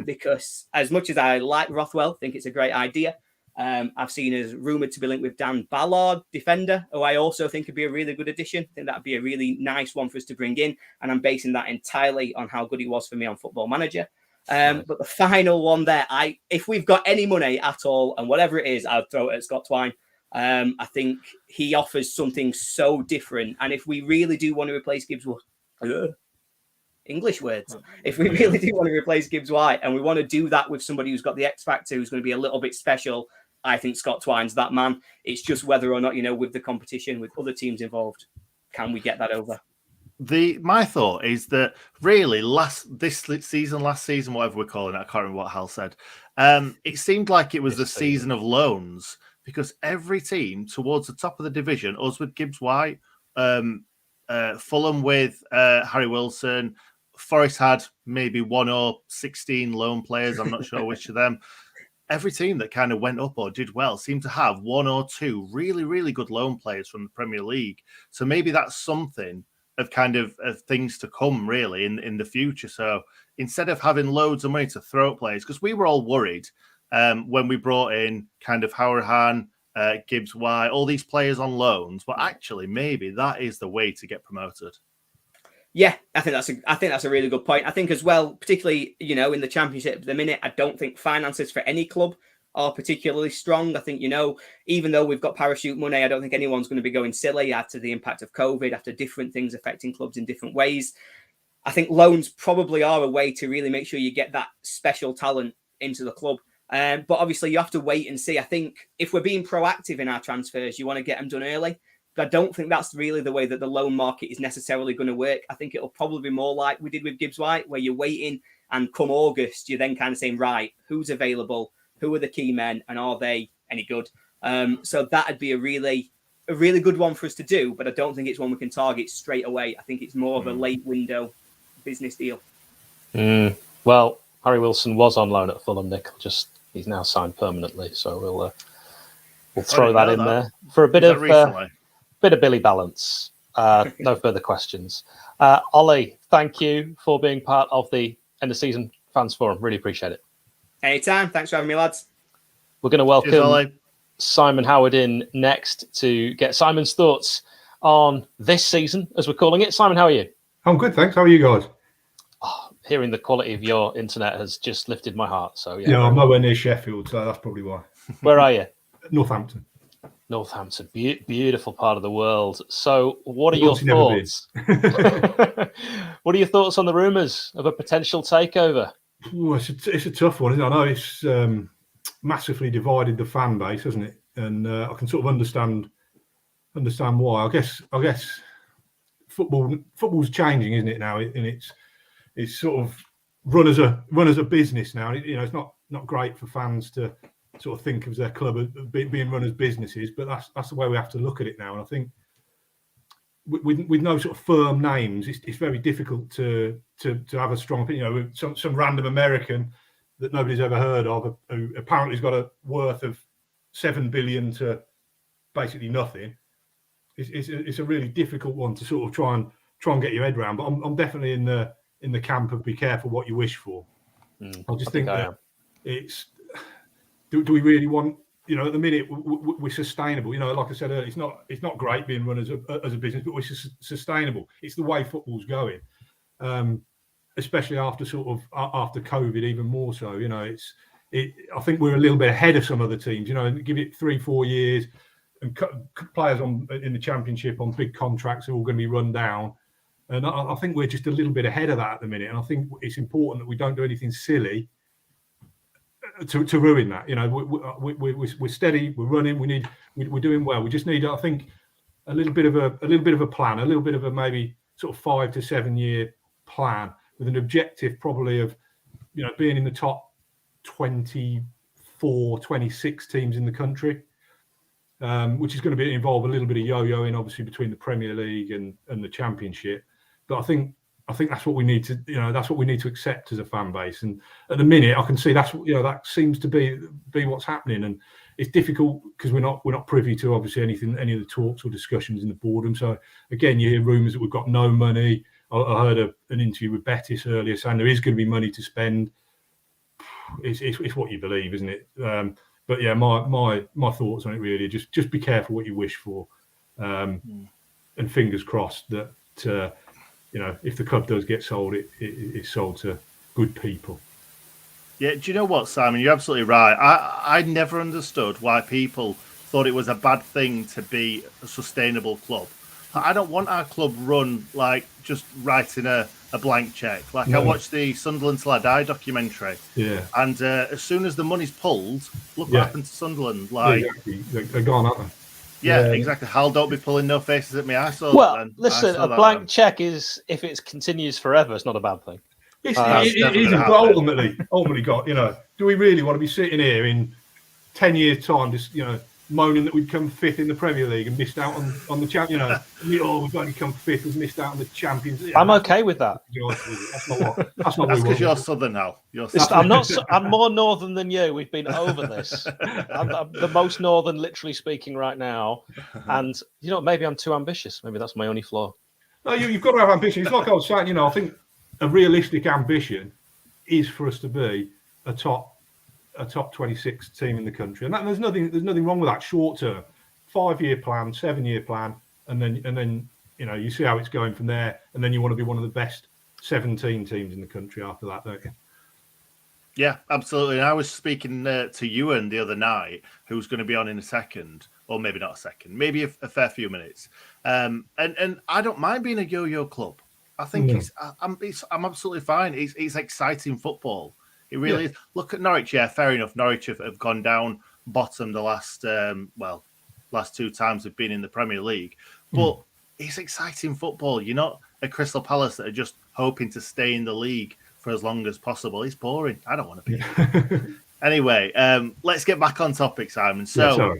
Speaker 6: because as much as I like Rothwell, think it's a great idea. I've seen as rumoured to be linked with Dan Ballard, defender, who I also think would be a really good addition. I think that'd be a really nice one for us to bring in. And I'm basing that entirely on how good he was for me on Football Manager. But the final one there, if we've got any money at all, and whatever it is, I'd throw it at Scott Twine. I think he offers something so different. And if we really do want to replace Gibbs, English words. If we really do want to replace Gibbs White and we want to do that with somebody who's got the X factor, who's going to be a little bit special, I think Scott Twine's that man. It's just whether or not, with the competition, with other teams involved, can we get that over?
Speaker 2: My thought is that really last season, whatever we're calling it, I can't remember what Hal said. It seemed like it was the season of loans because every team towards the top of the division, us with Gibbs White, Fulham with Harry Wilson, Forest had maybe 1 or 16 loan players. I'm not sure which of them. Every team that kind of went up or did well seemed to have 1 or 2 really, really good loan players from the Premier League. So maybe that's something of kind of things to come really in the future. So instead of having loads of money to throw at players, because we were all worried when we brought in kind of Howrahan, Gibbs White, all these players on loans. But actually, maybe that is the way to get promoted.
Speaker 6: Yeah, I think that's a really good point. I think as well, particularly, you know, in the Championship at the minute, I don't think finances for any club are particularly strong. I think, you know, even though we've got parachute money, I don't think anyone's going to be going silly after the impact of COVID, after different things affecting clubs in different ways. I think loans probably are a way to really make sure you get that special talent into the club. But obviously you have to wait and see. I think if we're being proactive in our transfers, you want to get them done early. But I don't think that's really the way that the loan market is necessarily going to work. I think it'll probably be more like we did with Gibbs White, where you're waiting and come August, you're then kind of saying, right, who's available? Who are the key men? And are they any good? So that'd be a really good one for us to do. But I don't think it's one we can target straight away. I think it's more of a late window business deal.
Speaker 1: Well, Harry Wilson was on loan at Fulham, Nick. He's now signed permanently. So we'll throw that in there for a bit of Billy balance. No further questions. Ollie, thank you for being part of the end of season fans forum. Really appreciate it.
Speaker 6: Anytime. Thanks for having me, lads.
Speaker 1: We're going to welcome Simon Howard in next to get Simon's thoughts on this season, as we're calling it. Simon, how are you?
Speaker 7: I'm good, thanks. How are you guys?
Speaker 1: Oh, hearing the quality of your internet has just lifted my heart. So
Speaker 7: yeah, I'm nowhere near Sheffield, so that's probably why.
Speaker 1: Where are you?
Speaker 7: Northampton.
Speaker 1: Northampton, beautiful part of the world. So, what are your thoughts? What are your thoughts on the rumours of a potential takeover?
Speaker 7: Ooh, it's a tough one, isn't it? I know it's massively divided the fan base, hasn't it? And I can sort of understand why. I guess football's changing, isn't it now? And it's sort of run as a business now. You know, it's not great for fans to sort of think of their club as being run as businesses, but that's the way we have to look at it now. And I think with no sort of firm names, it's very difficult to have a strong opinion. You know, with some random American that nobody's ever heard of, who apparently has got a worth of $7 billion to basically nothing. It's a really difficult one to sort of try and get your head around. But I'm definitely in the camp of be careful what you wish for. I just think that it's. Do we really want? You know, at the minute we're sustainable. You know, like I said earlier, it's not great being run as a business, but we're sustainable. It's the way football's going, especially after COVID, even more so. You know, I think we're a little bit ahead of some other teams. You know, give it 3-4 years, and players in the Championship on big contracts are all going to be run down, and I think we're just a little bit ahead of that at the minute. And I think it's important that we don't do anything silly to ruin that. You know, we're steady, we're running, we're doing well. We just need, I think, a little bit of a plan, a little bit of a maybe sort of 5 to 7 year plan with an objective probably of, you know, being in the top 24, 26 teams in the country, which is going to involve a little bit of yo-yoing, obviously, between the Premier League and the Championship. But I think that's what we need to, you know, that's what we need to accept as a fan base. And at the minute, I can see that seems to be what's happening. And it's difficult because we're not privy to obviously any of the talks or discussions in the boardroom. So again, you hear rumours that we've got no money. I heard an interview with Betis earlier saying there is going to be money to spend. It's what you believe, isn't it? But yeah, my thoughts on it really are just be careful what you wish for, and fingers crossed that. You know, if the club does get sold, it's sold to good people.
Speaker 2: Yeah, do you know what, Simon? You're absolutely right. I never understood why people thought it was a bad thing to be a sustainable club. I don't want our club run like just writing a blank check. Like I watched the Sunderland Till I Die documentary. Yeah. And as soon as the money's pulled, look what happened to Sunderland. Like
Speaker 7: they're gone, aren't they?
Speaker 2: Yeah, exactly. Hal, don't be pulling no faces at me.
Speaker 1: Listen, a blank check is, if it continues forever, it's not a bad thing.
Speaker 7: It isn't, but ultimately, God, you know, do we really want to be sitting here in 10 years' time, just, you know, moaning that we'd come fifth in the Premier League and missed out on the champion? You know, we've only come fifth, we've missed out on the Champions.
Speaker 1: I'm okay with that.
Speaker 7: That's
Speaker 2: because you're Southern now.
Speaker 1: I'm not. I'm more northern than you. We've been over this. I'm the most northern, literally speaking, right now. And you know, maybe I'm too ambitious. Maybe that's my only flaw.
Speaker 7: No, you've got to have ambition. It's like I was saying. You know, I think a realistic ambition is for us to be a top a top 26 team in the country, and there's nothing wrong with that short term, 5-year plan, 7-year plan, and then you see how it's going from there, and then you want to be one of the best 17 teams in the country after that, don't you?
Speaker 2: Yeah, absolutely. And I was speaking to Ewan the other night, who's going to be on in a second, or maybe not a second, maybe a fair few minutes. And I don't mind being a yo-yo club. I think I'm absolutely fine. It's exciting football. It really is. Look at Norwich. Yeah, fair enough. Norwich have gone down bottom the last last 2 times they've been in the Premier League. But it's exciting football. You're not a Crystal Palace that are just hoping to stay in the league for as long as possible. It's boring. I don't want to be. Anyway, let's get back on topic, Simon. So,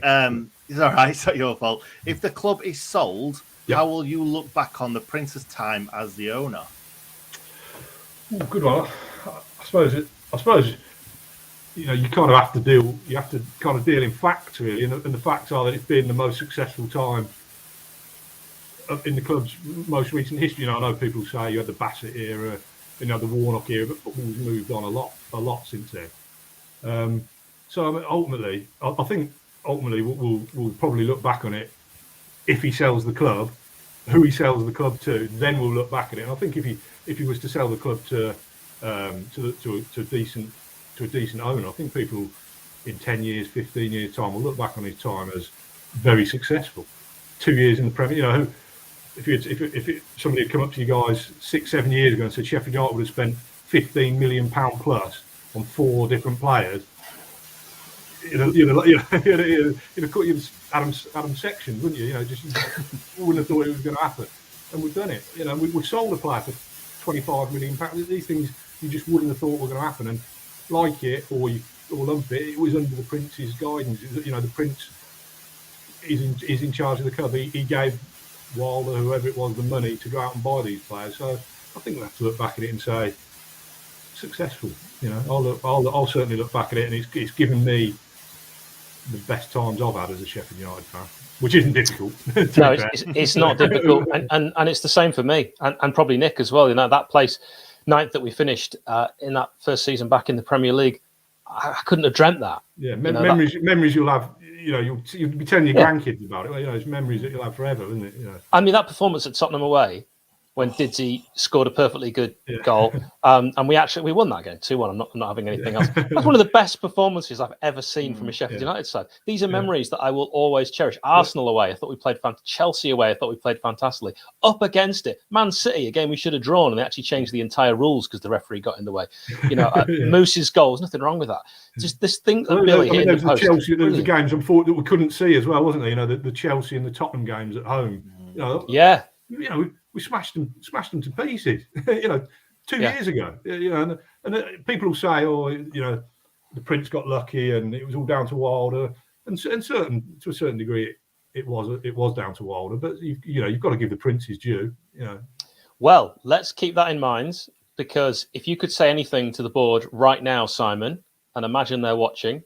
Speaker 2: it's all right. It's not your fault. If the club is sold, how will you look back on the Prince's time as the owner?
Speaker 7: Ooh, good one. I suppose you kind of have to deal. You have to kind of deal in facts, really, and the facts are that it's been the most successful time in the club's most recent history. I know people say you had the Bassett era, the Warnock era, but football's moved on a lot since then. So ultimately, I think we'll probably look back on it if he sells the club, who he sells the club to. Then we'll look back at it. And I think if he was to sell the club to a decent owner, I think people in 10 years, 15 years time will look back on his time as very successful. 2 years in the Premier, if somebody had come up to you guys 6-7 years ago and said Sheffield United would have spent £15 million plus on 4 different players, you'd have cut you Adam's section, wouldn't you? You wouldn't have thought it was going to happen, and we've done it. We sold a player for £25 million. These things you just wouldn't have thought were going to happen, and like it or lump it, it was under the Prince's guidance. The Prince is in charge of the club. He gave Wilder, whoever it was, the money to go out and buy these players. So I think we'll have to look back at it and say successful. I'll certainly look back at it, and it's given me the best times I've had as a Sheffield United fan, which isn't difficult.
Speaker 1: No, it's not difficult, and it's the same for me, and probably Nick as well. That place, 9th that we finished in that first season back in the Premier League, I couldn't have dreamt that.
Speaker 7: Yeah, memories you'll have. You'll be telling your grandkids about it. It's memories that you'll have forever, isn't it?
Speaker 1: I mean, that performance at Tottenham away, when Didsey scored a perfectly good goal, and we won that game 2-1. I'm not having anything else. That's one of the best performances I've ever seen from a Sheffield United side. These are memories that I will always cherish. Arsenal away, I thought we played fantastic. Chelsea away, I thought we played fantastically. Up against it, Man City, a game we should have drawn, and they actually changed the entire rules because the referee got in the way. Moose's goal, there's nothing wrong with that. Just this thing that Billy hit in the post.
Speaker 7: Chelsea, there was the games that we couldn't see as well, wasn't there? The Chelsea and the Tottenham games at home. We smashed them to pieces. 2 years ago. And people will say, the Prince got lucky and it was all down to Wilder. And to a certain degree, it was down to Wilder. But you've got to give the Prince his due.
Speaker 1: Well, let's keep that in mind, because if you could say anything to the board right now, Simon, and imagine they're watching,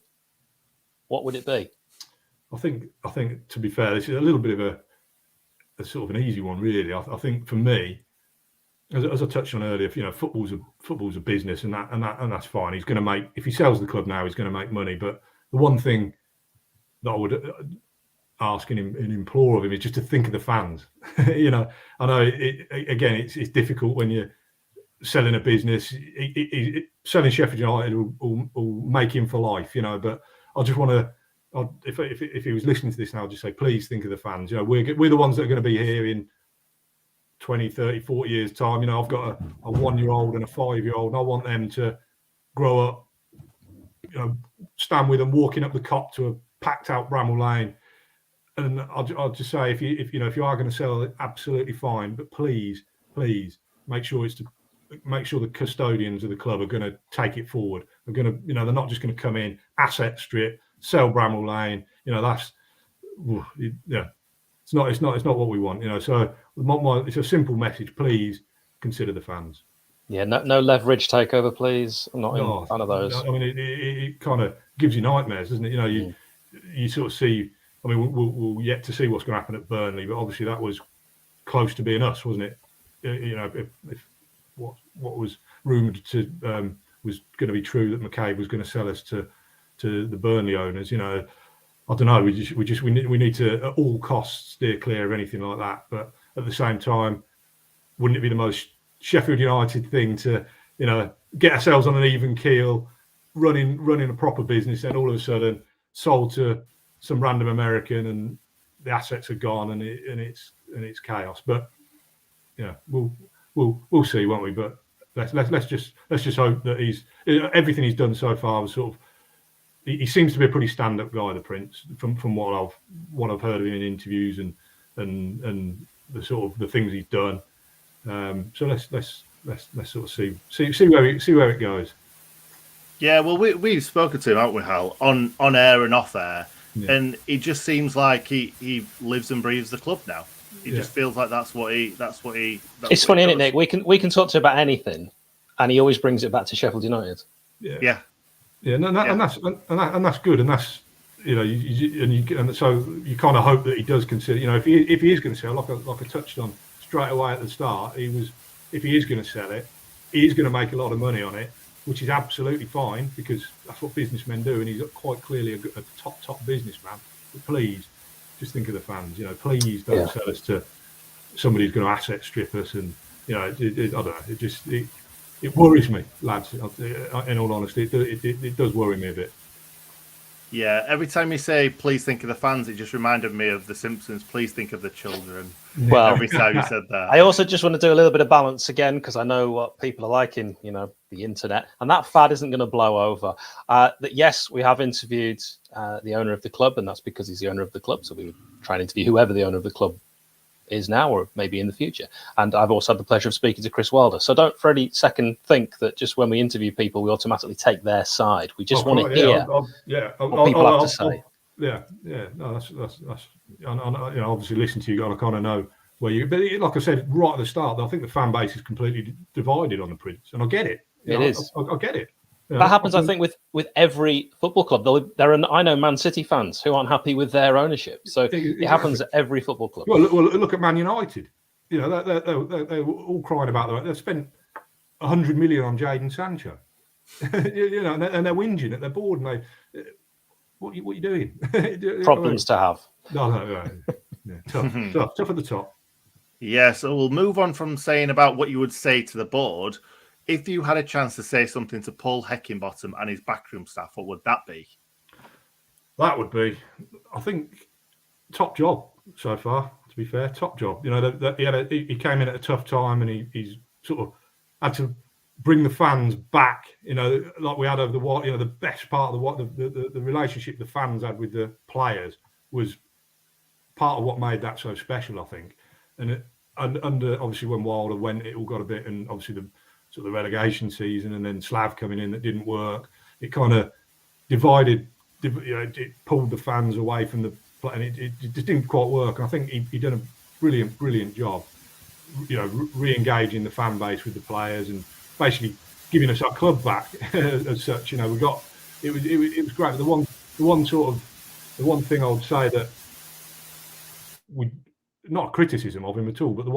Speaker 1: what would it be?
Speaker 7: I think to be fair, this is a little bit of a sort of an easy one, really. I think for me, as I touched on earlier, football's a business, and that's fine. He's going to make, if he sells the club now, he's going to make money. But the one thing that I would ask and implore of him is just to think of the fans. I know it's difficult when you're selling a business. Selling Sheffield United will make him for life, But I just want to. If he was listening to this now, I'll just say, please think of the fans. We're the ones that are going to be here in 20, 30, 40 years' time. I've got a 1-year-old and a 5-year-old, and I want them to grow up, stand with them, walking up the Cop to a packed out Bramall Lane. And I'll just say, if you are going to sell it, absolutely fine, but please make sure the custodians of the club are going to take it forward. They're going to, they're not just going to come in, asset strip, sell Bramall Lane. It's not what we want. So it's a simple message. Please consider the fans.
Speaker 1: Yeah, no leverage takeover, please. I'm not a fan of those.
Speaker 7: I mean, it kind of gives you nightmares, doesn't it? You sort of see. I mean, we'll yet to see what's going to happen at Burnley, but obviously that was close to being us, wasn't it? If what was rumoured to was going to be true, that McCabe was going to sell us to to the Burnley owners. You know, I don't know. We need to at all costs steer clear of anything like that. But at the same time, wouldn't it be the most Sheffield United thing to, you know, get ourselves on an even keel, running a proper business, and all of a sudden sold to some random American and the assets are gone and it's chaos. But yeah, we'll see, won't we? But let's just hope that everything he's done so far was sort of. He seems to be a pretty stand-up guy, the Prince, from what I've heard of him in interviews and the sort of the things he's done. So let's sort of see where it goes.
Speaker 2: Yeah, well, we've spoken to him, haven't we, Hal, on air and off air, and it just seems like he lives and breathes the club now. He just feels like that's what he.
Speaker 1: It's funny, isn't it, Nick? We can talk to him about anything, and he always brings it back to Sheffield United.
Speaker 7: Yeah. And that's good, and that's, you know, and so you kind of hope that he does consider, you know, if he is going to sell, like I touched on straight away at the start, if he is going to sell it, he is going to make a lot of money on it, which is absolutely fine because that's what businessmen do, and he's quite clearly a top businessman. But please, just think of the fans. You know, please don't sell us to somebody who's going to asset strip us, and you know, I don't know, it worries me, lads. In all honesty, it does worry me a bit.
Speaker 2: Yeah, every time you say "please think of the fans," it just reminded me of The Simpsons. Please think of the children.
Speaker 1: Well,
Speaker 2: every time you said that.
Speaker 1: I also just want to do a little bit of balance again because I know what people are like in, you know, the internet, and that fad isn't going to blow over. That yes, we have interviewed the owner of the club, and that's because he's the owner of the club. So we would try and interview whoever the owner of the club is now, or maybe in the future. And I've also had the pleasure of speaking to Chris Wilder. So don't for any second think that just when we interview people, we automatically take their side. We just want to hear what people have to say.
Speaker 7: No, that's you know, obviously listen to you, got to kind of know where you. But like I said right at the start, I think the fan base is completely divided on the Prince, and I get it.
Speaker 1: It is.
Speaker 7: I get it.
Speaker 1: That happens, I think, with every football club. I know Man City fans who aren't happy with their ownership. So it happens at every football club.
Speaker 7: Well, look at Man United. You know, they're all crying about that. They've spent 100 million on Jadon Sancho. You know, and they're whinging it. They're bored, and what are you doing?
Speaker 1: Problems to have.
Speaker 7: No. Yeah, tough at the top.
Speaker 2: Yeah, so we'll move on from saying about what you would say to the board. If you had a chance to say something to Paul Heckingbottom and his backroom staff, what would that be?
Speaker 7: That would be, I think, top job so far. To be fair, top job. You know, he came in at a tough time, and he's sort of had to bring the fans back. You know, like we had over the, you know, the best part of the relationship the fans had with the players was part of what made that so special, I think. And obviously when Wilder went, it all got a bit, and obviously the sort of the relegation season, and then Slav coming in that didn't work. It kind of divided, you know, it pulled the fans away from the play, and it just didn't quite work. And I think he done a brilliant job, you know, re-engaging the fan base with the players and basically giving us our club back as such. You know, it was great. The one thing I would say that we, not a criticism of him at all, but the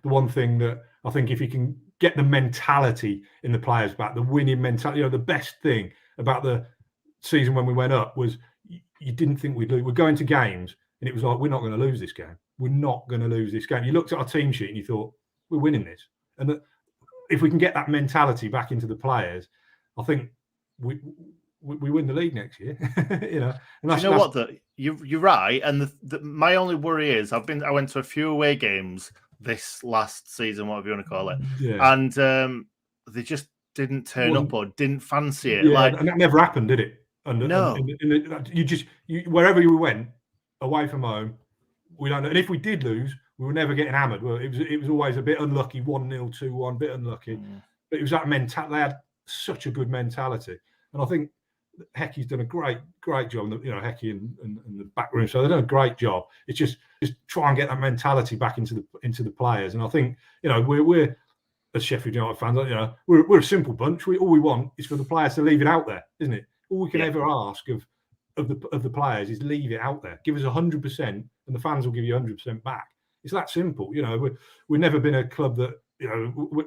Speaker 7: one thing that I think, if he can get the mentality in the players back, the winning mentality, you know, the best thing about the season when we went up was you didn't think we'd lose. We're going to games, and it was like, we're not going to lose this game. We're not going to lose this game. You looked at our team sheet and you thought, we're winning this. And that if we can get that mentality back into the players, I think we win the league next year. You know, and that's,
Speaker 2: you're right. And my only worry is I went to a few away games this last season, whatever you want to call it, and they just didn't turn up or didn't fancy it.
Speaker 7: Yeah, and that never happened, did it?
Speaker 2: No.
Speaker 7: Wherever we went away from home, we don't know. And if we did lose, we were never getting hammered. Well, it was always a bit unlucky, 1-0, 2-1, bit unlucky. But it was that mentality. They had such a good mentality, and I think Hecky's done a great job. You know, Hecky and the back room, so they've done a great job. It's just try and get that mentality back into the players. And I think, you know, we're as Sheffield United fans, you know, we're a simple bunch. All we want is for the players to leave it out there, isn't it? All we can ever ask of the players is leave it out there. Give us 100%, and the fans will give you 100% back. It's that simple. You know, we've never been a club that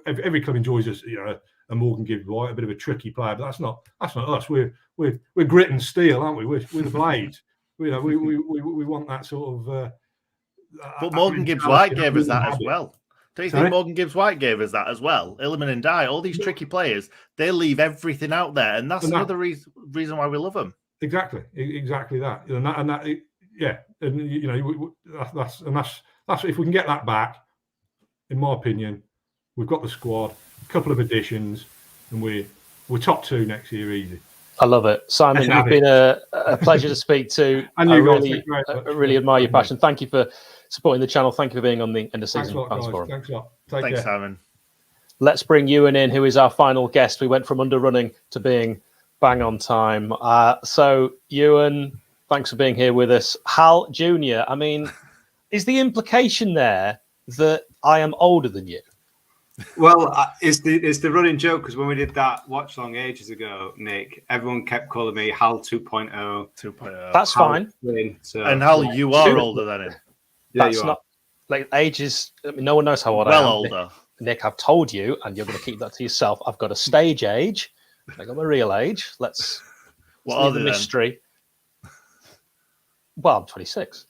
Speaker 7: every club enjoys a Morgan Gibbs White, a bit of a tricky player, but that's not us. We're grit and steel, aren't we? We're the Blades. We want that sort of.
Speaker 2: But Morgan Gibbs White gave us that as well. Don't you think Morgan Gibbs White gave us that as well? Illiman and Dye, all these tricky players, they leave everything out there, and that's another reason why we love them. Exactly
Speaker 7: that, that's if we can get that back. In my opinion, we've got the squad, a couple of additions, and we're top 2 next year easy.
Speaker 1: I love it, Simon. You've been a pleasure to speak to.
Speaker 7: And
Speaker 1: I really admire your passion. Thank you for supporting the channel. Thank you for being on the end of season fans forum.
Speaker 7: Thanks a lot.
Speaker 2: Thanks, Simon.
Speaker 1: Let's bring Ewan in, who is our final guest. We went from underrunning to being bang on time. So, Ewan, thanks for being here with us. Hal Jr., I mean, is the implication there that I am older than you?
Speaker 8: Well, it's the running joke, because when we did that watch long ages ago, Nick, everyone kept calling me Hal 2.0.
Speaker 2: 2.0.
Speaker 1: That's fine.
Speaker 8: So,
Speaker 2: and Hal, you are older than him.
Speaker 1: That's not like age is. I mean, no one knows how old I am.
Speaker 2: Well, older.
Speaker 1: Nick, I've told you, and you're going to keep that to yourself. I've got a stage age. I got my real age. Let's leave the mystery. Then? Well, I'm 26.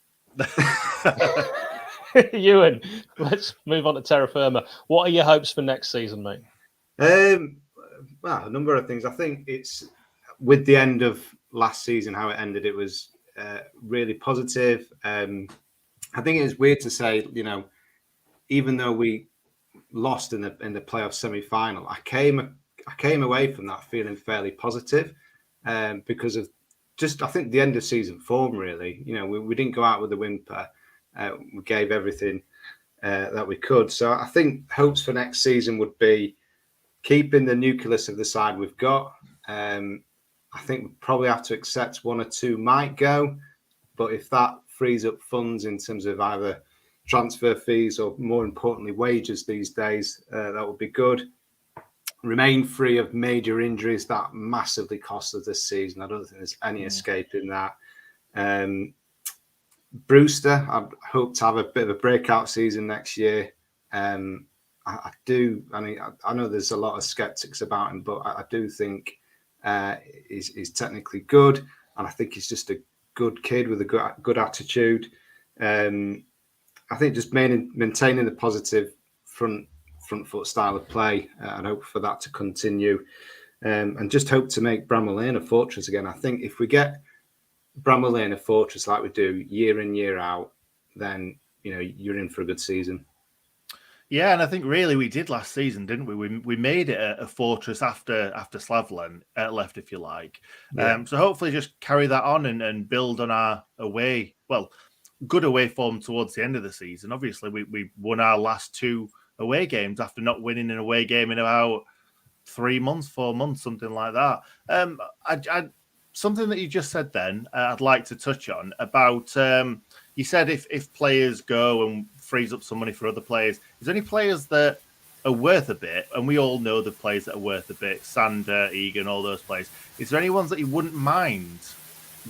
Speaker 1: Ewan, let's move on to Terra Firma. What are your hopes for next season, mate?
Speaker 8: Well, a number of things. I think it's with the end of last season, how it ended, it was really positive. I think it's weird to say, even though we lost in the playoff semi-final, I came away from that feeling fairly positive because of just, I think, the end of season form, really. We didn't go out with a whimper. We gave everything that we could. So I think hopes for next season would be keeping the nucleus of the side we've got. I think we probably have to accept 1 or 2 might go. But if that frees up funds in terms of either transfer fees or, more importantly, wages these days, that would be good. Remain free of major injuries that massively cost us this season. I don't think there's any escape in that. Brewster, I hope to have a bit of a breakout season next year. I do. I mean, I know there's a lot of skeptics about him, but I do think he's technically good, and I think he's just a good kid with a good attitude. I think just maintaining the positive front foot style of play, and hope for that to continue, and just hope to make Bramall Lane a fortress again. I think if we get Bramall Lane a fortress like we do year in, year out, then you're in for a good season.
Speaker 2: Yeah, and I think really we did last season, didn't we? We made it a fortress after Slavlen left, if you like. Yeah. So hopefully just carry that on and build on our good away form towards the end of the season. Obviously, we won our last 2 away games after not winning an away game in about 4 months, something like that. Something that you just said then, I'd like to touch on about, you said if players go and frees up some money for other players, is there any players that are worth a bit? And we all know the players that are worth a bit, Sander, Egan, all those players. Is there any ones that you wouldn't mind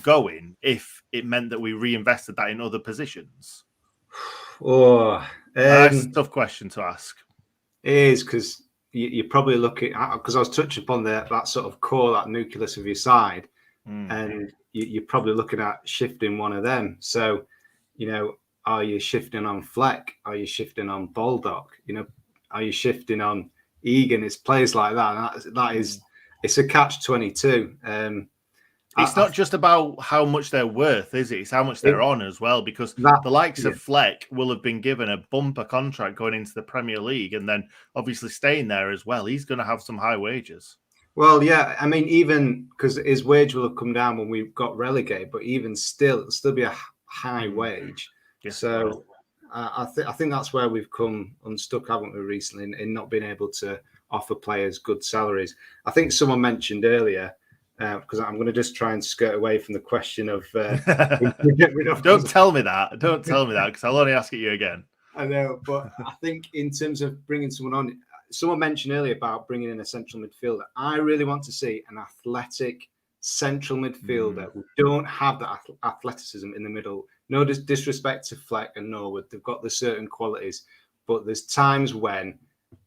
Speaker 2: going if it meant that we reinvested that in other positions? That's a tough question to ask.
Speaker 8: It is, because you're probably looking at, because I was touching upon that sort of core, that nucleus of your side. And you're probably looking at shifting one of them. So, are you shifting on Fleck? Are you shifting on Baldock? Are you shifting on Egan? It's players like that. It's a catch-22.
Speaker 2: It's not just about how much they're worth, is it? It's how much they're on as well, because the likes of Fleck will have been given a bumper contract going into the Premier League and then obviously staying there as well. He's going to have some high wages.
Speaker 8: Well, yeah, I mean, even because his wage will have come down when we got relegated, but even still, it'll still be a high wage. Yes, so I think that's where we've come unstuck, haven't we, recently, in not being able to offer players good salaries. I think someone mentioned earlier, because I'm going to just try and skirt away from the question of...
Speaker 2: Don't tell me that. Don't tell me that, because I'll only ask it you again.
Speaker 8: I know, but I think in terms of bringing someone on... Someone mentioned earlier about bringing in a central midfielder. I really want to see an athletic central midfielder. We don't have that athleticism in the middle. No disrespect to Fleck and Norwood. They've got the certain qualities. But there's times when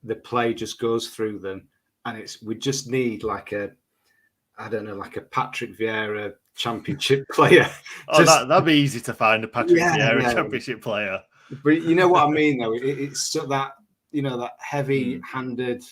Speaker 8: the play just goes through them, and we just need like a Patrick Vieira Championship player.
Speaker 2: Oh, that'd be easy to find, a Patrick Vieira Championship player.
Speaker 8: But you know what I mean, though. It's so that that heavy-handed,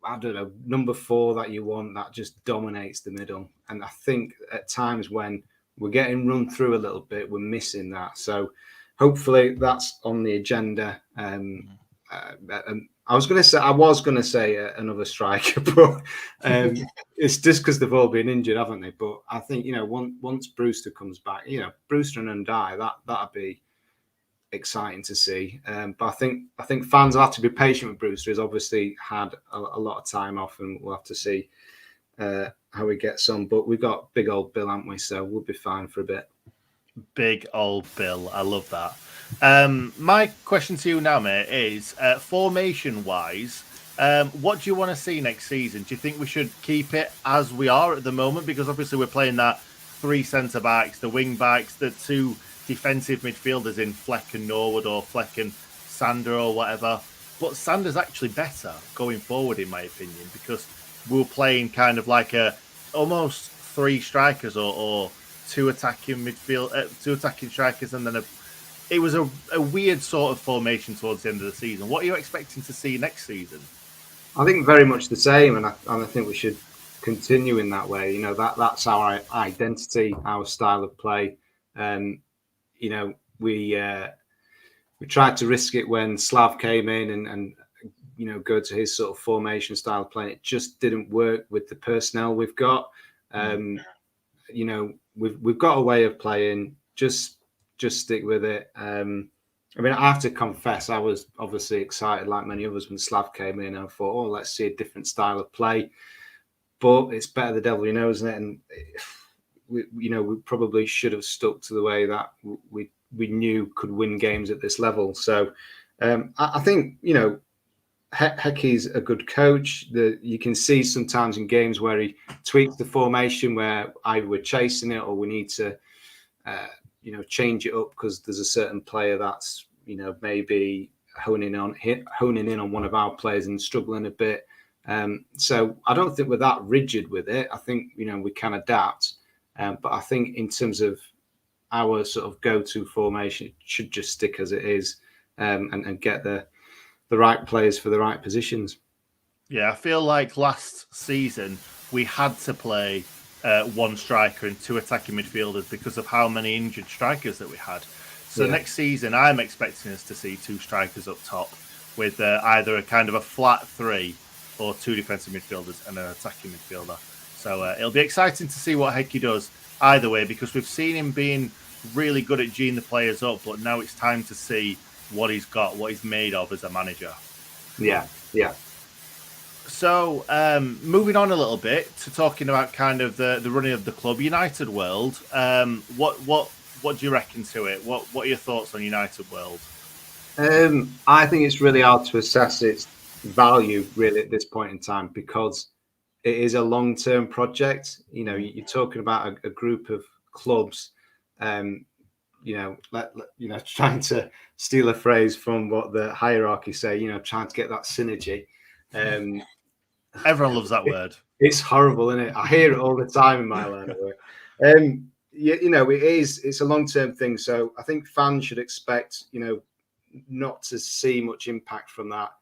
Speaker 8: I don't know, number 4 that you want that just dominates the middle. And I think at times when we're getting run through a little bit, we're missing that. So hopefully that's on the agenda. I was going to say another striker, but it's just because they've all been injured, haven't they? But I think once Brewster comes back, Brewster and Ndai, that'd be exciting to see. But I think fans will have to be patient with Brewster. He's obviously had a lot of time off, and we'll have to see how he gets on. But we've got big old Bill, haven't we? So we'll be fine for a bit.
Speaker 2: Big old Bill. I love that. My question to you now, mate, is formation-wise, what do you want to see next season? Do you think we should keep it as we are at the moment? Because obviously we're playing that 3 centre-backs, the wing-backs, the 2 defensive midfielders in Fleck and Norwood, or Fleck and Sander, or whatever. But Sander's actually better going forward, in my opinion, because we're playing kind of like almost 3 strikers or 2 attacking midfield, 2 attacking strikers, and then it was a weird sort of formation towards the end of the season. What are you expecting to see next season?
Speaker 8: I think very much the same, and I think we should continue in that way. That's our identity, our style of play. We tried to risk it when Slav came in and go to his sort of formation style of play. It just didn't work with the personnel we've got. We've got a way of playing. Just stick with it. I have to confess, I was obviously excited, like many others, when Slav came in. And I thought, let's see a different style of play. But it's better the devil you know, isn't it? And we probably should have stuck to the way that we knew could win games at this level. So I think Hecky's a good coach. You can see sometimes in games where he tweaks the formation, where either we're chasing it or we need to change it up because there's a certain player that's maybe honing in on one of our players and struggling a bit. So I don't think we're that rigid with it. I think we can adapt, but I think in terms of our sort of go-to formation, it should just stick as it is, and get the right players for the right positions.
Speaker 2: Yeah, I feel like last season we had to play 1 striker and 2 attacking midfielders because of how many injured strikers that we had. So next season, I'm expecting us to see 2 strikers up top with either a kind of a flat 3 or 2 defensive midfielders and an attacking midfielder. So it'll be exciting to see what Hecky does either way, because we've seen him being really good at geeing the players up, but now it's time to see what he's got, what he's made of as a manager.
Speaker 8: Yeah.
Speaker 2: So moving on a little bit to talking about kind of the running of the club, United World. What do you reckon to it? What are your thoughts on United World?
Speaker 8: I think it's really hard to assess its value really at this point in time, because it is a long-term project. You're talking about a group of clubs. Trying to steal a phrase from what the hierarchy say. Trying to get that synergy.
Speaker 2: Everyone loves that word.
Speaker 8: It's horrible, isn't it? I hear it all the time in my line of work. It's a long-term thing. So I think fans should expect, not to see much impact from that.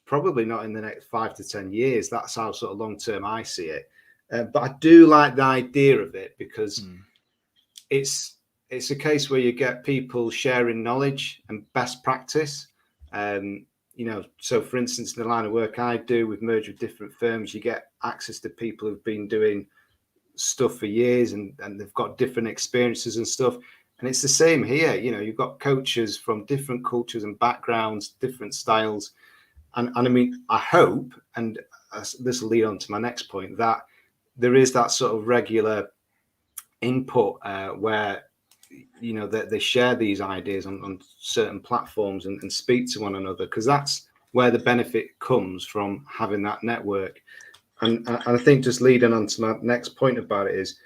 Speaker 8: Probably not in the next 5 to 10 years. That's how sort of long-term I see it. But I do like the idea of it, because it's a case where you get people sharing knowledge and best practice. So for instance, in the line of work I do, we've merged with different firms. You get access to people who've been doing stuff for years and they've got different experiences and stuff. And it's the same here. You've got coaches from different cultures and backgrounds, different styles. And I mean, I hope, and this will lead on to my next point, that there is that sort of regular input where that they share these ideas on certain platforms and speak to one another, because that's where the benefit comes from, having that network. And I think, just leading on to my next point about it, is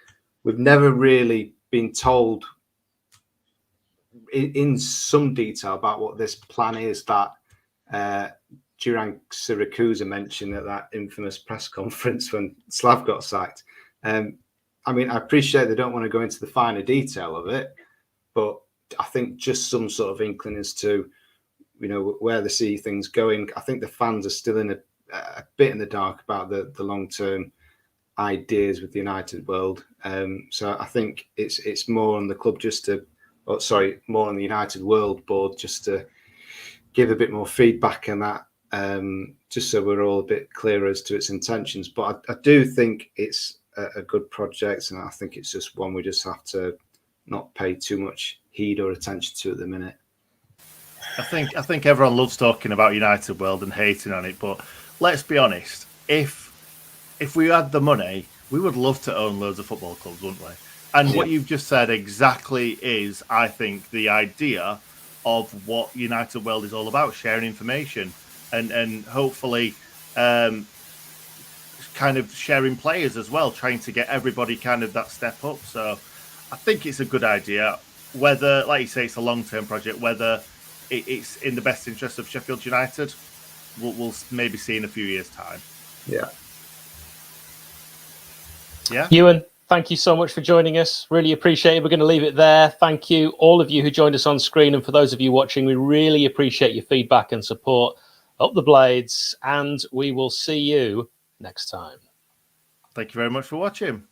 Speaker 8: we've never really been told in some detail about what this plan is that Duran Siracusa mentioned at that infamous press conference when Slav got sacked. I mean, I appreciate they don't want to go into the finer detail of it, but I think just some sort of inkling as to, where they see things going. I think the fans are still in a bit in the dark about the long-term ideas with the United World. So I think it's more on the club more on the United World board just to give a bit more feedback on that, just so we're all a bit clearer as to its intentions. But I do think it's a good project, and I think it's just one we just have to not pay too much heed or attention to at the minute.
Speaker 2: I think everyone loves talking about United World and hating on it, but let's be honest, if we had the money, we would love to own loads of football clubs, wouldn't we? And what you've just said exactly is, I think, the idea of what United World is all about, sharing information and hopefully kind of sharing players as well, trying to get everybody kind of that step up. So I think it's a good idea. Whether, like you say, it's a long-term project, whether it's in the best interest of Sheffield United, we'll maybe see in a few years' time.
Speaker 8: Yeah.
Speaker 1: Ewan, thank you so much for joining us. Really appreciate it. We're going to leave it there. Thank you, all of you who joined us on screen, and for those of you watching, we really appreciate your feedback and support. Up the Blades, and we will see you next time.
Speaker 2: Thank you very much for watching.